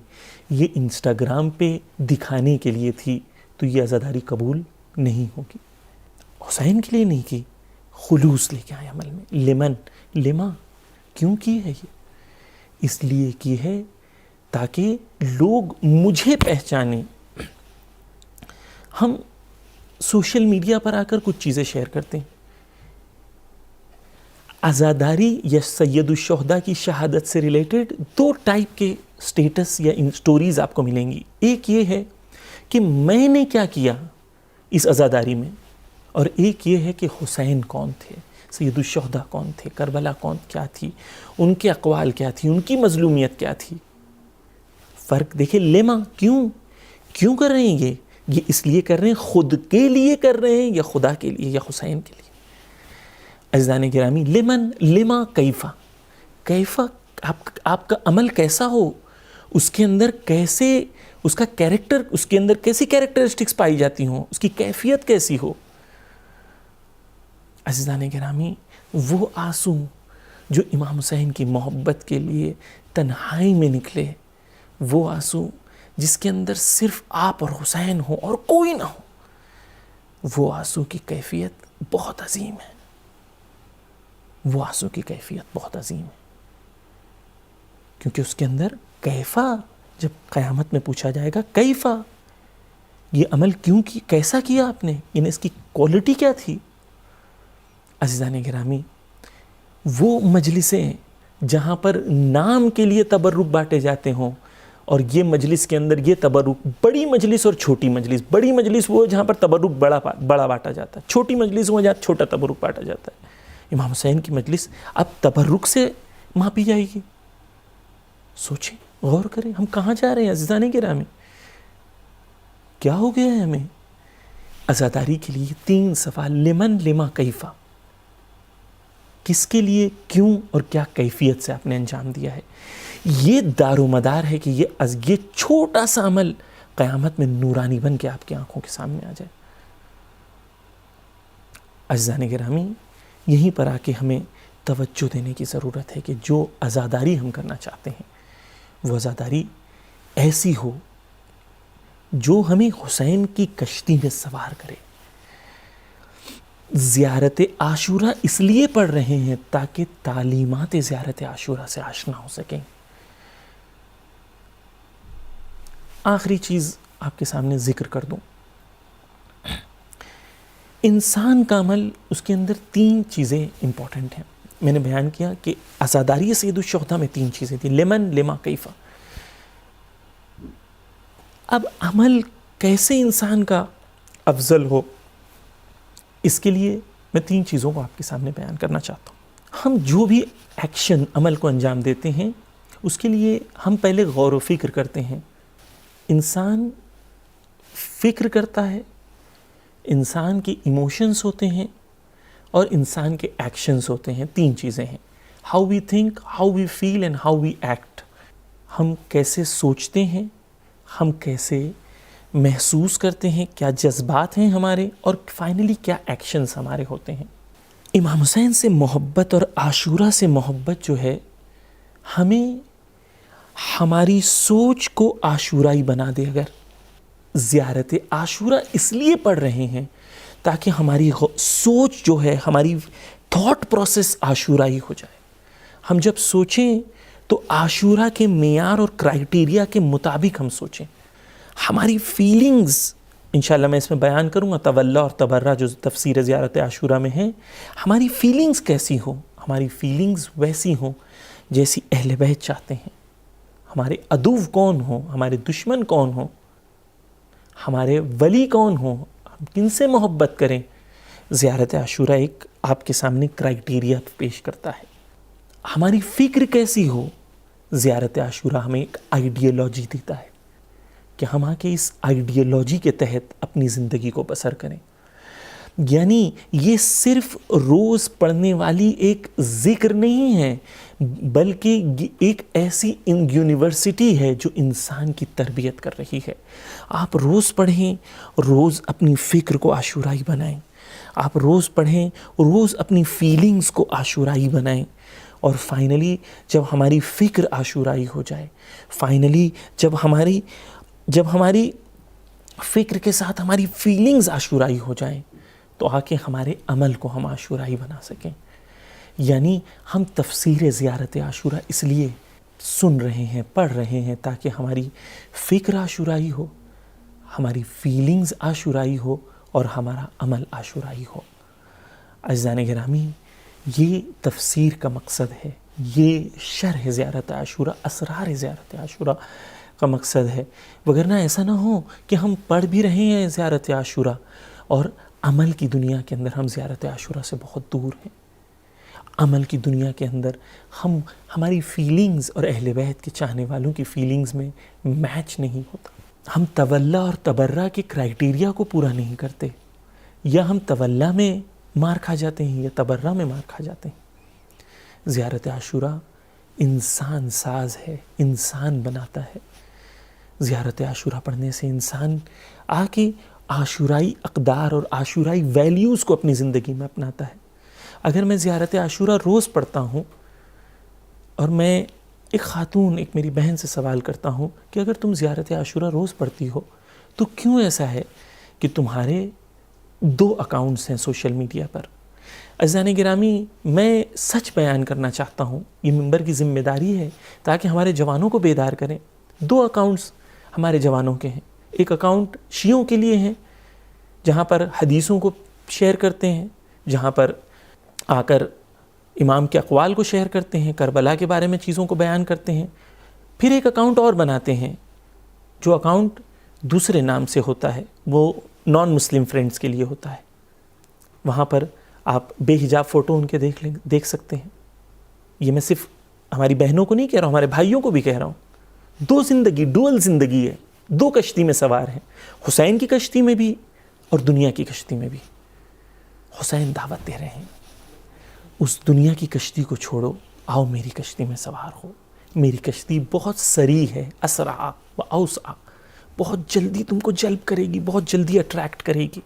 یہ انسٹاگرام پہ دکھانے کے لیے تھی، تو یہ عزاداری قبول نہیں ہوگی۔ حسین کے لیے نہیں کی، خلوص لے کے آئے عمل میں۔ لمن، لما، کیوں کی ہے یہ؟ اس لیے کی ہے تاکہ لوگ مجھے پہچانیں۔ ہم سوشل میڈیا پر آ کر کچھ چیزیں شیئر کرتے ہیں، عزاداری یا سید الشہداء کی شہادت سے ریلیٹڈ 2 ٹائپ کے سٹیٹس یا سٹوریز آپ کو ملیں گی۔ ایک یہ ہے کہ میں نے کیا کیا اس عزاداری میں، اور ایک یہ ہے کہ حسین کون تھے، سید الشہداء کون تھے، کربلا کیا تھی، ان کے اقوال کیا تھی، ان کی مظلومیت کیا تھی۔ فرق دیکھیں، لیما، کیوں کر رہے ہیں یہ اس لیے کر رہے ہیں، خود کے لیے کر رہے ہیں یا خدا کے لیے یا حسین کے لیے؟ عزیزان گرامی، لمن، لما، کیفا، آپ کا عمل کیسا ہو، اس کے اندر کیسے، اس کا کیریکٹر، اس کے اندر کیسی کیریکٹرسٹکس پائی جاتی ہوں، اس کی کیفیت کیسی ہو۔ عزیزان گرامی، وہ آنسو جو امام حسین کی محبت کے لیے تنہائی میں نکلے، وہ آنسو جس کے اندر صرف آپ اور حسین ہو اور کوئی نہ ہو، وہ آنسو کی کیفیت بہت عظیم ہے، وہ آنسو کی کیفیت بہت عظیم ہے، کیونکہ اس کے اندر کیفا، جب قیامت میں پوچھا جائے گا کیفا، یہ عمل کیوں کی، کیسا کیا آپ نے، یعنی اس کی کوالٹی کیا تھی۔ عزیزان گرامی، وہ مجلسیں جہاں پر نام کے لیے تبرک بانٹے جاتے ہوں، اور یہ مجلس کے اندر یہ تبرک، بڑی مجلس اور چھوٹی مجلس، بڑی مجلس وہ جہاں پر تبرک بڑا بانٹا جاتا ہے، چھوٹی مجلس وہ جہاں چھوٹا تبرک بانٹا جاتا ہے۔ امام حسین کی مجلس اب تبرک سے ماپی جائے گی؟ سوچیں، غور کریں، ہم کہاں جا رہے ہیں عزیزان گرامی؟ کیا ہو گیا ہے ہمیں؟ عزاداری کے لیے 3 سوال، لمن، لما، کیفا، کس کے لیے، کیوں، اور کیا کیفیت سے آپ نے انجام دیا ہے۔ یہ دار و مدار ہے کہ یہ چھوٹا سا عمل قیامت میں نورانی بن کے آپ کی آنکھوں کے سامنے آ جائے۔ عزیزان گرامی، یہیں پر آ کے ہمیں توجہ دینے کی ضرورت ہے کہ جو عزاداری ہم کرنا چاہتے ہیں وہ عزاداری ایسی ہو جو ہمیں حسین کی کشتی میں سوار کرے. زیارت عاشورہ اس لیے پڑھ رہے ہیں تاکہ تعلیمات زیارت عاشورہ سے آشنا ہو سکیں. آخری چیز آپ کے سامنے ذکر کر دوں. انسان کا عمل، اس کے اندر 3 چیزیں امپورٹنٹ ہیں. میں نے بیان کیا کہ عزاداری سید الشہداء میں 3 چیزیں تھیں، لمن، لما، کیفا. اب عمل کیسے انسان کا افضل ہو، اس کے لیے میں 3 چیزوں کو آپ کے سامنے بیان کرنا چاہتا ہوں. ہم جو بھی ایکشن، عمل کو انجام دیتے ہیں، اس کے لیے ہم پہلے غور و فکر کرتے ہیں. انسان فکر کرتا ہے، انسان کے ایموشنز ہوتے ہیں اور انسان کے ایکشنز ہوتے ہیں. 3 چیزیں ہیں، how we think, how we feel and how we act. ہم کیسے سوچتے ہیں، ہم کیسے محسوس کرتے ہیں، کیا جذبات ہیں ہمارے، اور فائنلی کیا ایکشنز ہمارے ہوتے ہیں. امام حسین سے محبت اور عاشورہ سے محبت جو ہے، ہمیں ہماری سوچ کو عاشورائی بنا دے. اگر زیارت عاشورہ اس لیے پڑھ رہے ہیں تاکہ ہماری سوچ جو ہے، ہماری تھاٹ پروسیس عاشورائی ہو جائے. ہم جب سوچیں تو عاشورہ کے معیار اور کرائیٹیریا کے مطابق ہم سوچیں. ہماری فیلنگز، انشاءاللہ میں اس میں بیان کروں گا تولا اور تبرہ جو تفسیر زیارت عاشورہ میں ہیں. ہماری فیلنگز کیسی ہوں؟ ہماری فیلنگز ویسی ہوں جیسی اہل بیت چاہتے ہیں. ہمارے عدو کون ہوں، ہمارے دشمن کون ہوں، ہمارے ولی کون ہوں، ہم کن سے محبت کریں. زیارت عاشورہ ایک آپ کے سامنے کرائیٹیریا پیش کرتا ہے. ہماری فکر کیسی ہو، زیارت عاشورہ ہمیں ایک آئیڈیالوجی دیتا ہے کہ ہم آ کے اس آئیڈیالوجی کے تحت اپنی زندگی کو بسر کریں. یعنی یہ صرف روز پڑھنے والی ایک ذکر نہیں ہے، بلکہ ایک ایسی یونیورسٹی ہے جو انسان کی تربیت کر رہی ہے. آپ روز پڑھیں، روز اپنی فکر کو عاشورائی بنائیں. آپ روز پڑھیں، روز اپنی فیلنگز کو عاشورائی بنائیں. اور فائنلی جب ہماری فکر عاشورائی ہو جائے، فائنلی جب ہماری فکر کے ساتھ ہماری فیلنگز عاشورائی ہو جائیں، تو آ کے ہمارے عمل کو ہم عاشورائی بنا سکیں. یعنی ہم تفسیر زیارت عاشورہ اس لیے سن رہے ہیں، پڑھ رہے ہیں تاکہ ہماری فکر عاشورائی ہو، ہماری فیلنگز عاشورائی ہو اور ہمارا عمل عاشورائی ہو. عزیزان گرامی، یہ تفسیر کا مقصد ہے، یہ شرح زیارت عاشورہ، اسرار زیارت عاشورہ کا مقصد ہے. وگرنہ ایسا نہ ہو کہ ہم پڑھ بھی رہے ہیں زیارت عاشورہ اور عمل کی دنیا کے اندر ہم زیارت عاشورہ سے بہت دور ہیں. عمل کی دنیا کے اندر ہماری فیلنگز اور اہل بیت کے چاہنے والوں کی فیلنگز میں میچ نہیں ہوتا. ہم تولا اور تبرہ کے کرائیٹیریا کو پورا نہیں کرتے، یا ہم تولا میں مار کھا جاتے ہیں یا تبرہ میں مار کھا جاتے ہیں. زیارت عاشورہ انسان ساز ہے، انسان بناتا ہے. زیارت عاشورہ پڑھنے سے انسان آ کے عاشورائی اقدار اور عاشورائی ویلیوز کو اپنی زندگی میں اپناتا ہے. اگر میں زیارت عاشورہ روز پڑھتا ہوں اور میں ایک خاتون، ایک میری بہن سے سوال کرتا ہوں کہ اگر تم زیارت عاشورہ روز پڑھتی ہو تو کیوں ایسا ہے کہ تمہارے 2 اکاؤنٹس ہیں سوشل میڈیا پر؟ عزیزان گرامی، میں سچ بیان کرنا چاہتا ہوں، یہ منبر کی ذمہ داری ہے تاکہ ہمارے جوانوں کو بیدار کریں. 2 اکاؤنٹس ہمارے جوانوں کے ہیں. ایک اکاؤنٹ شیعوں کے لیے ہیں جہاں پر حدیثوں کو شیئر کرتے ہیں، جہاں پر آ کر امام کے اقوال کو شیئر کرتے ہیں، کربلا کے بارے میں چیزوں کو بیان کرتے ہیں. پھر ایک اکاؤنٹ اور بناتے ہیں جو اکاؤنٹ دوسرے نام سے ہوتا ہے، وہ نان مسلم فرینڈز کے لیے ہوتا ہے. وہاں پر آپ بے حجاب فوٹو ان کے دیکھ سکتے ہیں. یہ میں صرف ہماری بہنوں کو نہیں کہہ رہا ہوں، ہمارے بھائیوں کو بھی کہہ رہا ہوں. 2 زندگی، ڈوئل زندگی ہے، 2 کشتی میں سوار ہیں. حسین کی کشتی میں بھی اور دنیا کی کشتی میں بھی. حسین دعوت دے رہے ہیں، اس دنیا کی کشتی کو چھوڑو، آؤ میری کشتی میں سوار ہو. میری کشتی بہت سری ہے، اسرع و اوسع، بہت جلدی تم کو جلب کرے گی، بہت جلدی اٹریکٹ کرے گی،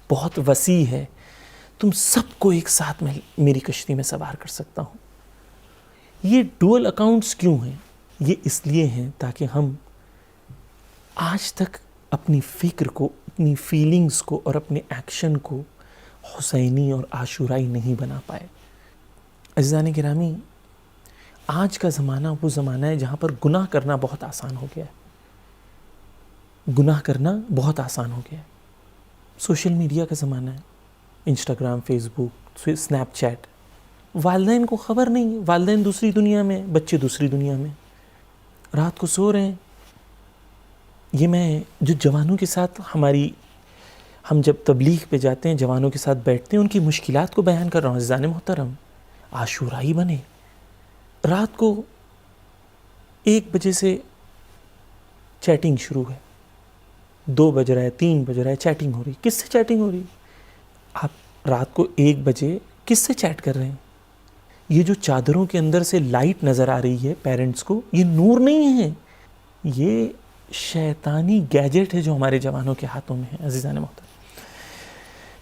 بہت وسیع ہے. تم سب کو ایک ساتھ میں میری کشتی میں سوار کر سکتا ہوں. یہ ڈوئل اکاؤنٹس کیوں ہیں؟ یہ اس لیے ہیں تاکہ ہم آج تک اپنی فکر کو، اپنی فیلنگز کو اور اپنے ایکشن کو حسینی اور عاشورائی نہیں بنا پائے۔ عزیزان گرامی، آج کا زمانہ وہ زمانہ ہے جہاں پر گناہ کرنا بہت آسان ہو گیا ہے، گناہ کرنا بہت آسان ہو گیا ہے۔ سوشل میڈیا کا زمانہ ہے، انسٹاگرام، فیس بک، اسنیپ چیٹ۔ والدین کو خبر نہیں ہے، والدین دوسری دنیا میں، بچے دوسری دنیا میں، رات کو سو رہے ہیں۔ یہ میں جو جوانوں کے ساتھ ہم جب تبلیغ پہ جاتے ہیں، جوانوں کے ساتھ بیٹھتے ہیں، ان کی مشکلات کو بیان کر رہا ہوں۔ عزیزان محترم، عاشورائی بنے۔ رات کو 1 بجے سے چیٹنگ شروع ہے، 2 بج رہا ہے، 3 بج رہا ہے، چیٹنگ ہو رہی۔ کس سے چیٹنگ ہو رہی؟ آپ رات کو 1 بجے کس سے چیٹ کر رہے ہیں؟ یہ جو چادروں کے اندر سے لائٹ نظر آ رہی ہے پیرنٹس کو، یہ نور نہیں ہے، یہ شیطانی گیجٹ ہے جو ہمارے جوانوں کے ہاتھوں میں ہے۔ عزیزان محترم،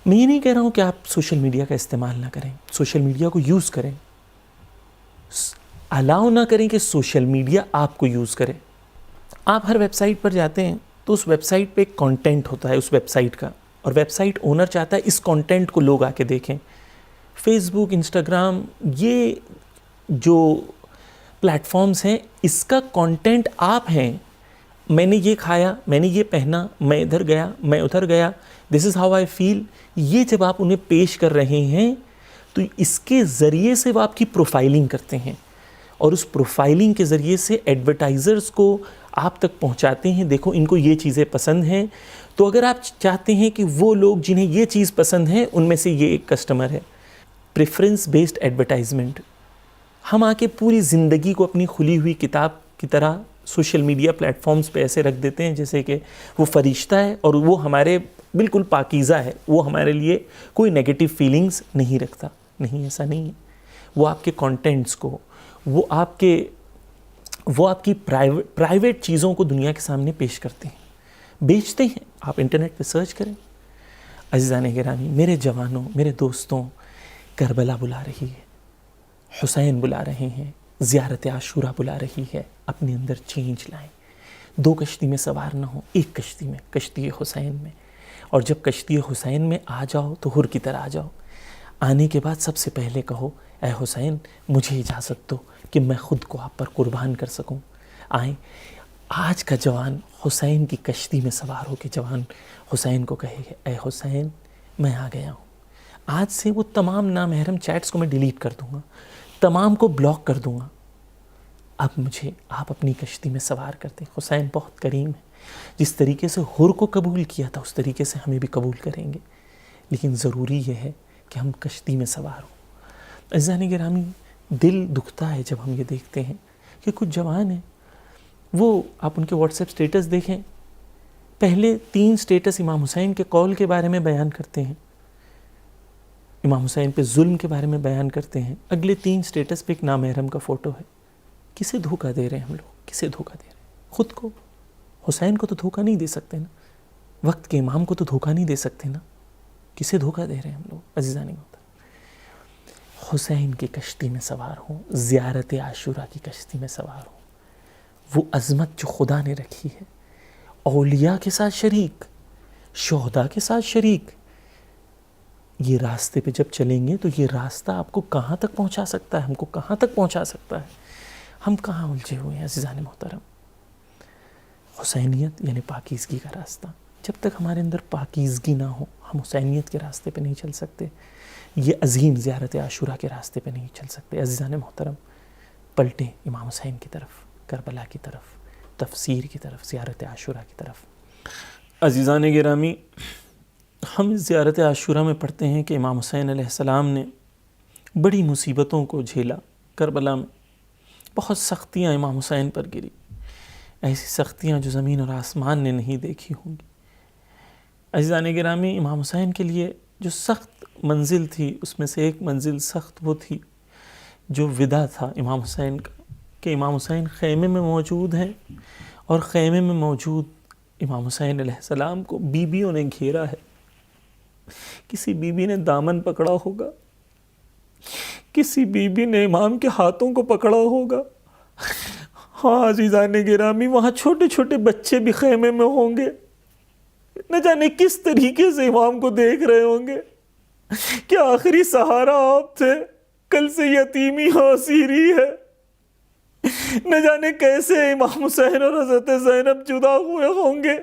میں یہ نہیں کہہ رہا ہوں کہ آپ سوشل میڈیا کا استعمال نہ کریں، سوشل میڈیا کو یوز کریں، الاؤ نہ کریں کہ سوشل میڈیا آپ کو یوز کرے۔ آپ ہر ویب سائٹ پر جاتے ہیں تو اس ویب سائٹ پہ ایک کانٹینٹ ہوتا ہے اس ویب سائٹ کا، اور ویب سائٹ اونر چاہتا ہے اس کانٹینٹ کو لوگ آ کے دیکھیں۔ فیس بک، انسٹاگرام، یہ جو پلیٹ فارمز ہیں، اس کا کانٹینٹ آپ ہیں۔ میں نے یہ کھایا، میں نے یہ پہنا، میں ادھر گیا، میں ادھر گیا، دس از ہاؤ آئی فیل، یہ جب آپ انہیں پیش کر رہے ہیں تو اس کے ذریعے سے وہ آپ کی پروفائلنگ کرتے ہیں، اور اس پروفائلنگ کے ذریعے سے ایڈورٹائزرز کو آپ تک پہنچاتے ہیں، دیکھو ان کو یہ چیزیں پسند ہیں۔ تو اگر آپ چاہتے ہیں کہ وہ لوگ جنہیں یہ چیز پسند ہے ان میں سے یہ ایک کسٹمر ہے، پریفرنس بیسڈ ایڈورٹائزمنٹ، ہم آ کے پوری زندگی کو اپنی کھلی ہوئی کتاب کی طرح سوشل میڈیا پلیٹ فارمز پہ ایسے رکھ دیتے ہیں جیسے کہ وہ فرشتہ ہے اور وہ ہمارے بالکل پاکیزہ ہے، وہ ہمارے لیے کوئی نیگیٹو فیلنگز نہیں رکھتا۔ نہیں، ایسا نہیں ہے۔ وہ آپ کے کانٹینٹس کو، وہ آپ کی پرائیویٹ چیزوں کو دنیا کے سامنے پیش کرتے ہیں، بیچتے ہیں۔ آپ انٹرنیٹ پہ سرچ کریں۔ عزیزان گرامی، میرے جوانوں، میرے دوستوں، کربلا بلا رہی ہے، حسین بلا رہے ہیں، زیارت عاشورہ بلا رہی ہے۔ اپنے اندر چینج لائیں، 2 کشتی میں سوار نہ ہوں، ایک کشتی میں، کشتی حسین میں۔ اور جب کشتی حسین میں آ جاؤ تو حر کی طرح آ جاؤ۔ آنے کے بعد سب سے پہلے کہو، اے حسین مجھے اجازت دو کہ میں خود کو آپ پر قربان کر سکوں۔ آئیں، آج کا جوان حسین کی کشتی میں سوار ہو کے جوان حسین کو کہے گا، اے حسین میں آ گیا ہوں۔ آج سے وہ تمام نامحرم چیٹس کو میں ڈیلیٹ کر دوں گا، تمام کو بلاک کر دوں گا۔ اب مجھے آپ اپنی کشتی میں سوار کر دیں۔ حسین بہت کریم ہے، جس طریقے سے حر کو قبول کیا تھا اس طریقے سے ہمیں بھی قبول کریں گے، لیکن ضروری یہ ہے کہ ہم کشتی میں سوار ہوں۔ عزیزان گرامی، دل دکھتا ہے جب ہم یہ دیکھتے ہیں کہ کچھ جوان ہیں، وہ آپ ان کے واٹس ایپ سٹیٹس دیکھیں، پہلے 3 سٹیٹس امام حسین کے قول کے بارے میں بیان کرتے ہیں، امام حسین پہ ظلم کے بارے میں بیان کرتے ہیں، اگلے 3 سٹیٹس پہ ایک نامحرم کا فوٹو ہے۔ کسے دھوکہ دے رہے ہیں ہم لوگ؟ کسے دھوکہ دے رہے ہیں؟ خود کو۔ حسین کو تو دھوکہ نہیں دے سکتے نا، وقت کے امام کو تو دھوکہ نہیں دے سکتے نا، کسے دھوکہ دے رہے ہیں ہم لوگ؟ عزیزان محترم، حسین کی کشتی میں سوار ہوں، زیارت عاشورہ کی کشتی میں سوار ہوں۔ وہ عظمت جو خدا نے رکھی ہے، اولیاء کے ساتھ شریک، شہداء کے ساتھ شریک، یہ راستے پہ جب چلیں گے تو یہ راستہ آپ کو کہاں تک پہنچا سکتا ہے، ہم کو کہاں تک پہنچا سکتا ہے؟ ہم کہاں الجھے ہوئے ہیں عزیزان محترم؟ حسینیت یعنی پاکیزگی کا راستہ، جب تک ہمارے اندر پاکیزگی نہ ہو ہم حسینیت کے راستے پہ نہیں چل سکتے، یہ عظیم زیارت عاشورہ کے راستے پہ نہیں چل سکتے۔ عزیزان محترم، پلٹیں امام حسین کی طرف، کربلا کی طرف، تفسیر کی طرف، زیارت عاشورہ کی طرف۔ عزیزان گرامی، ہم اس زیارت عاشورہ میں پڑھتے ہیں کہ امام حسین علیہ السلام نے بڑی مصیبتوں کو جھیلا۔ کربلا میں بہت سختیاں امام حسین پر گری، ایسی سختیاں جو زمین اور آسمان نے نہیں دیکھی ہوں گی۔ عزیزان گرامی، امام حسین کے لیے جو سخت منزل تھی اس میں سے ایک منزل سخت وہ تھی جو ودا تھا امام حسین کا، کہ امام حسین خیمے میں موجود ہیں اور خیمے میں موجود امام حسین علیہ السلام کو بیویوں نے گھیرا ہے۔ کسی بیوی نے دامن پکڑا ہوگا، کسی بیوی نے امام کے ہاتھوں کو پکڑا ہوگا۔ ہاں عزیزان گرامی، وہاں چھوٹے چھوٹے بچے بھی خیمے میں ہوں گے، نہ جانے کس طریقے سے امام کو دیکھ رہے ہوں گے کہ آخری سہارا آپ تھے، کل سے یتیمی حاصری ہے۔ نہ جانے کیسے امام حسین اور حضرت زینب جدا ہوئے ہوں گے۔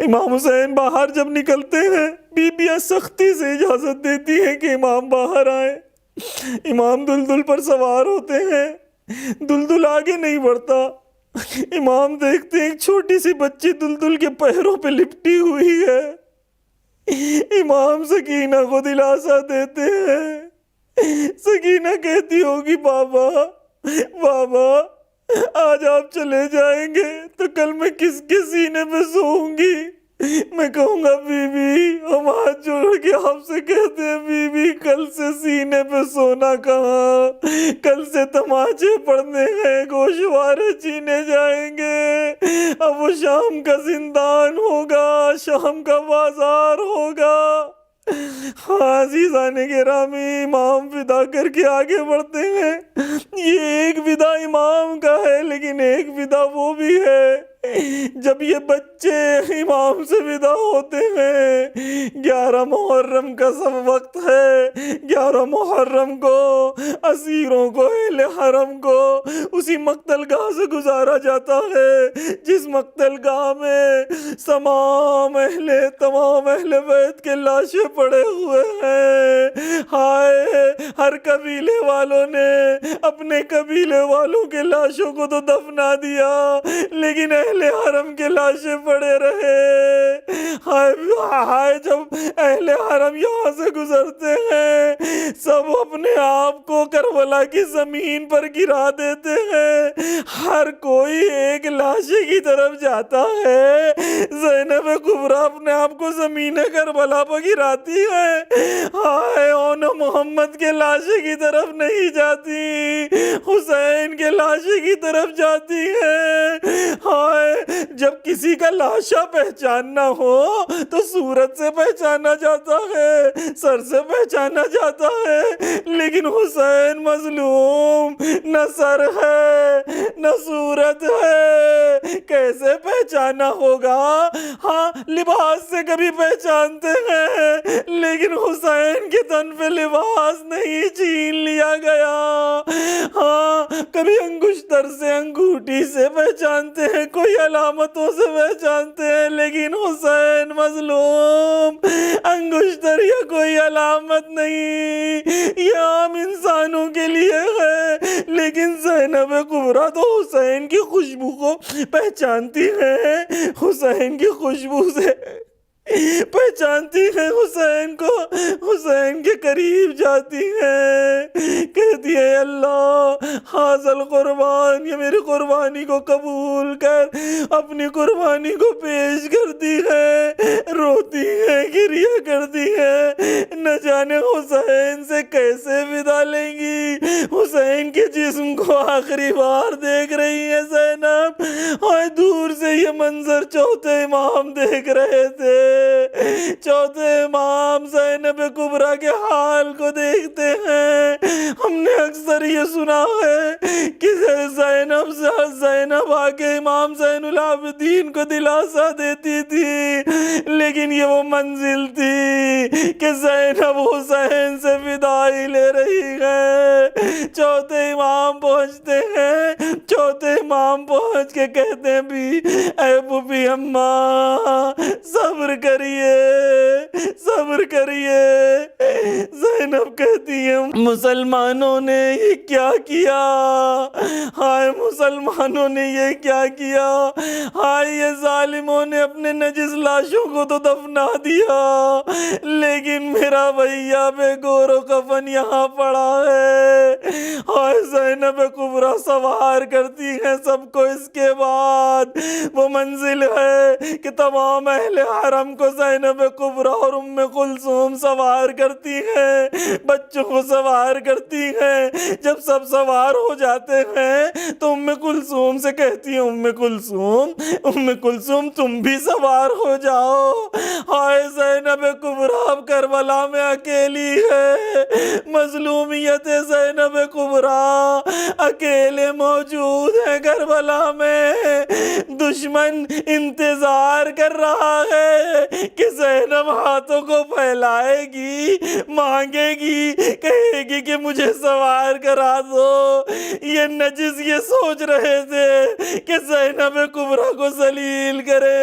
امام حسین باہر جب نکلتے ہیں، بیبیاں سختی سے اجازت دیتی ہیں کہ امام باہر آئیں۔ امام دلدل پر سوار ہوتے ہیں، دلدل آگے نہیں بڑھتا۔ امام دیکھتے ہیں ایک چھوٹی سی بچی دلدل کے پیروں پہ لپٹی ہوئی ہے۔ امام سکینہ کو دلاسا دیتے ہیں۔ سکینہ کہتی ہوگی بابا بابا آج آپ چلے جائیں گے تو کل میں کس کے سینے پہ سوؤں گی؟ میں کہوں گا بی بی، ہم ہاتھ جوڑ کے آپ سے کہتے ہیں بی بی کل سے سینے پہ سونا کہاں، کل سے تماچے پڑنے ہیں، گوشوارے چینے جائیں گے، اب وہ شام کا زندان ہوگا، شام کا بازار ہوگا۔ ہاں عزیزان گرامی، امام ودا کر کے آگے بڑھتے ہیں۔ یہ ایک ودا امام کا ہے، لیکن ایک ودا وہ بھی ہے جب یہ بچے امام سے ودا ہوتے ہیں۔ 11 محرم کا سب وقت ہے۔ 11 محرم کو اسیروں کو، اہل حرم کو اسی مقتل گاہ سے گزارا جاتا ہے جس مقتل گاہ میں تمام اہل بیت کے لاشیں پڑے ہوئے ہیں۔ ہائے، ہر قبیلے والوں نے اپنے قبیلے والوں کے لاشوں کو تو دفنا دیا، لیکن اہل حرم کے لاشیں پڑے رہے۔ ہائے، جب اہل حرم یہاں سے گزرتے ہیں سب اپنے آپ کو کربلا کی زمین پر گرا دیتے ہیں، ہر کوئی ایک لاشے کی طرف جاتا ہے۔ زینب کبریٰ اپنے آپ کو زمین کربلا پر گراتی ہے، ہائے اون محمد کے لاشے کی طرف نہیں جاتی، حسین کے لاشے کی طرف جاتی ہے۔ ہائے، جب کسی کا لاشا پہچاننا ہو تو صورت سے پہچانا جاتا ہے، سر سے پہچانا جاتا ہے، لیکن حسین مظلوم، نہ سر ہے نہ صورت ہے، کیسے پہچانا ہوگا؟ ہاں لباس سے کبھی پہچانتے ہیں، لیکن حسین کے تن پہ لباس نہیں چھین لیا گیا۔ ہاں کبھی انگشتر سے، انگوٹھی سے پہچانتے ہیں، کوئی علامتوں سے پہچانتے ہیں، لیکن حسین مظلوم، انگشتر یا کوئی علامت نہیں، یہ عام انسانوں کے لیے ہے، لیکن زینب کبریٰ تو حسین کی خوشبو کو پہچانتی ہے، حسین کی خوشبو سے پہچانتی ہے حسین کو، حسین کے قریب جاتی ہے، کہتی ہے اللہ حاضل قربان، یہ میری قربانی کو قبول کر، اپنی قربانی کو پیش کرتی ہے، روتی ہے، گریہ کرتی ہے، نہ جانے حسین سے کیسے ودا لیں گی، حسین کے جسم کو آخری بار دیکھ رہی ہے زینب، اور دور سے یہ منظر چوتھے امام دیکھ رہے تھے، چوتھے امام زینب کبریٰ کے حال کو دیکھتے ہیں۔ ہم نے اکثر یہ سنا ہے کہ زینب آ کے امام زین العابدین کو دلاسا دیتی تھی، لیکن یہ وہ منزل تھی کہ زینب حسین سے وداعی لے رہی ہے۔ چوتھے امام پہنچتے ہیں، چوتھے امام پہنچ کے کہتے ہیں بھی اے پھوپھی اماں صبر کریے، صبر کریے۔ زینب کہتی ہے مسلمانوں نے یہ کیا کیا، ہائے مسلمانوں نے یہ کیا کیا، ہائے یہ ظالموں نے اپنے نجس لاشوں کو تو دفنا دیا، لیکن میرا بھیا بے گور و کفن یہاں پڑا ہے۔ ہائے زینب کبریٰ سوار کرتی ہیں سب کو، اس کے بعد وہ منزل ہے کہ تمام اہل حرم کو زینب کبریٰ اور ام کلثوم سوار کرتی ہیں، بچوں کو سوار کرتی ہیں۔ جب سب سوار ہو جاتے ہیں تو ام کلثوم سے کہتی ہیں ام کلثوم تم بھی سوار ہو جاؤ۔ ہائے زینب زینب کبریٰ اب کربلا میں اکیلی ہے، مظلومیت زینب کبریٰ اکیلے موجود ہے کربلا میں، دشمن انتظار کر رہا ہے کہ زینب ہاتھوں کو پھیلائے گی، مانگے گی، کہے گی کہ مجھے سوار کرا دو۔ یہ نجس یہ سوچ رہے تھے کہ زینب کبریٰ کو ذلیل کرے،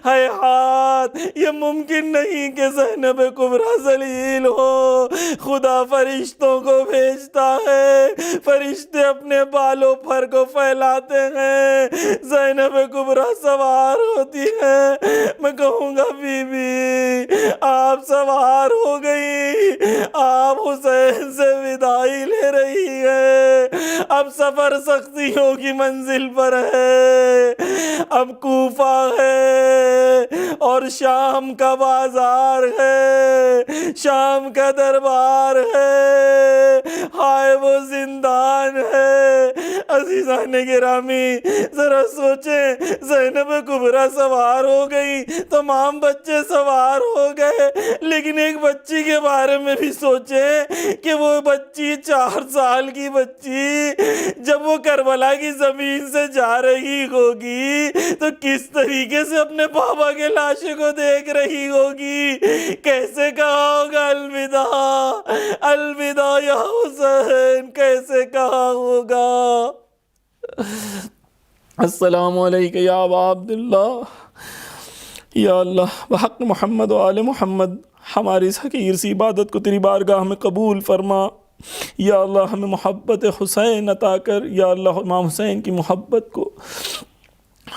ہیہات یہ ممکن نہیں کہ زینب کبریٰ ذلیل ہو۔ خدا فرشتوں کو بھیجتا ہے، فرشتے اپنے بالوں پر کو پھیلاتے ہیں، زینب کبریٰ سوار ہوتی ہے۔ میں کہوں گا بی بی آپ سوار ہو گئی، آپ حسین سے وداعی لے رہی ہے، اب سفر سختیوں کی منزل پر ہے، اب کوفہ ہے اور شام کا بازار ہے، شام کا دربار ہے، ہائے وہ زندان ہے۔ عزیزان گرامی ذرا سوچیں، زینب کبریٰ سوار ہو گئی، تمام بچے سوار ہو گئے، لیکن ایک بچی کے بارے میں بھی سوچیں کہ وہ بچی 4 سال کی بچی جب وہ کربلا کی زمین سے جا رہی ہوگی تو کس طریقے سے اپنے پاپا کے لاشے کو دیکھ رہی ہوگی، کیسے کہا ہوگا الوداع الوداع یا حسین، کیسے کہا ہوگا۔ السلام علیکم یا ابا عبداللہ، یا اللہ بحق محمد و آل محمد ہماری اس حقیر سی عبادت کو تیری بارگاہ میں قبول فرما۔ یا اللہ ہمیں محبت حسین عطا کر، یا اللہ امام حسین کی محبت کو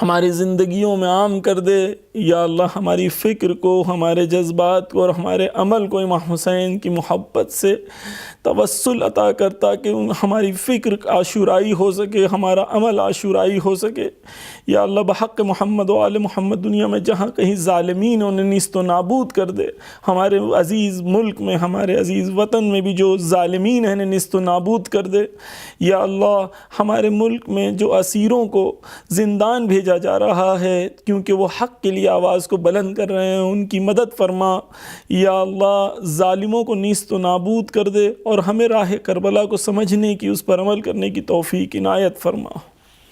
ہماری زندگیوں میں عام کر دے، یا اللہ ہماری فکر کو، ہمارے جذبات کو اور ہمارے عمل کو امام حسین کی محبت سے توسل عطا کر، تاکہ ہماری فکر عاشورائی ہو سکے، ہمارا عمل عاشورائی ہو سکے۔ یا اللہ بحق محمد و آل محمد دنیا میں جہاں کہیں ظالمین انہیں نیست و نابود کر دے، ہمارے عزیز ملک میں، ہمارے عزیز وطن میں بھی جو ظالمین ہیں انہیں نیست و نابود کر دے۔ یا اللہ ہمارے ملک میں جو اسیروں کو زندان بھیجا جا رہا ہے کیونکہ وہ حق کے لیے آواز کو بلند کر رہے ہیں، ان کی مدد فرما۔ یا اللہ ظالموں کو نیست و نابود کر دے اور ہمیں راہ کربلا کو سمجھنے کی، اس پر عمل کرنے کی توفیق عنایت فرما۔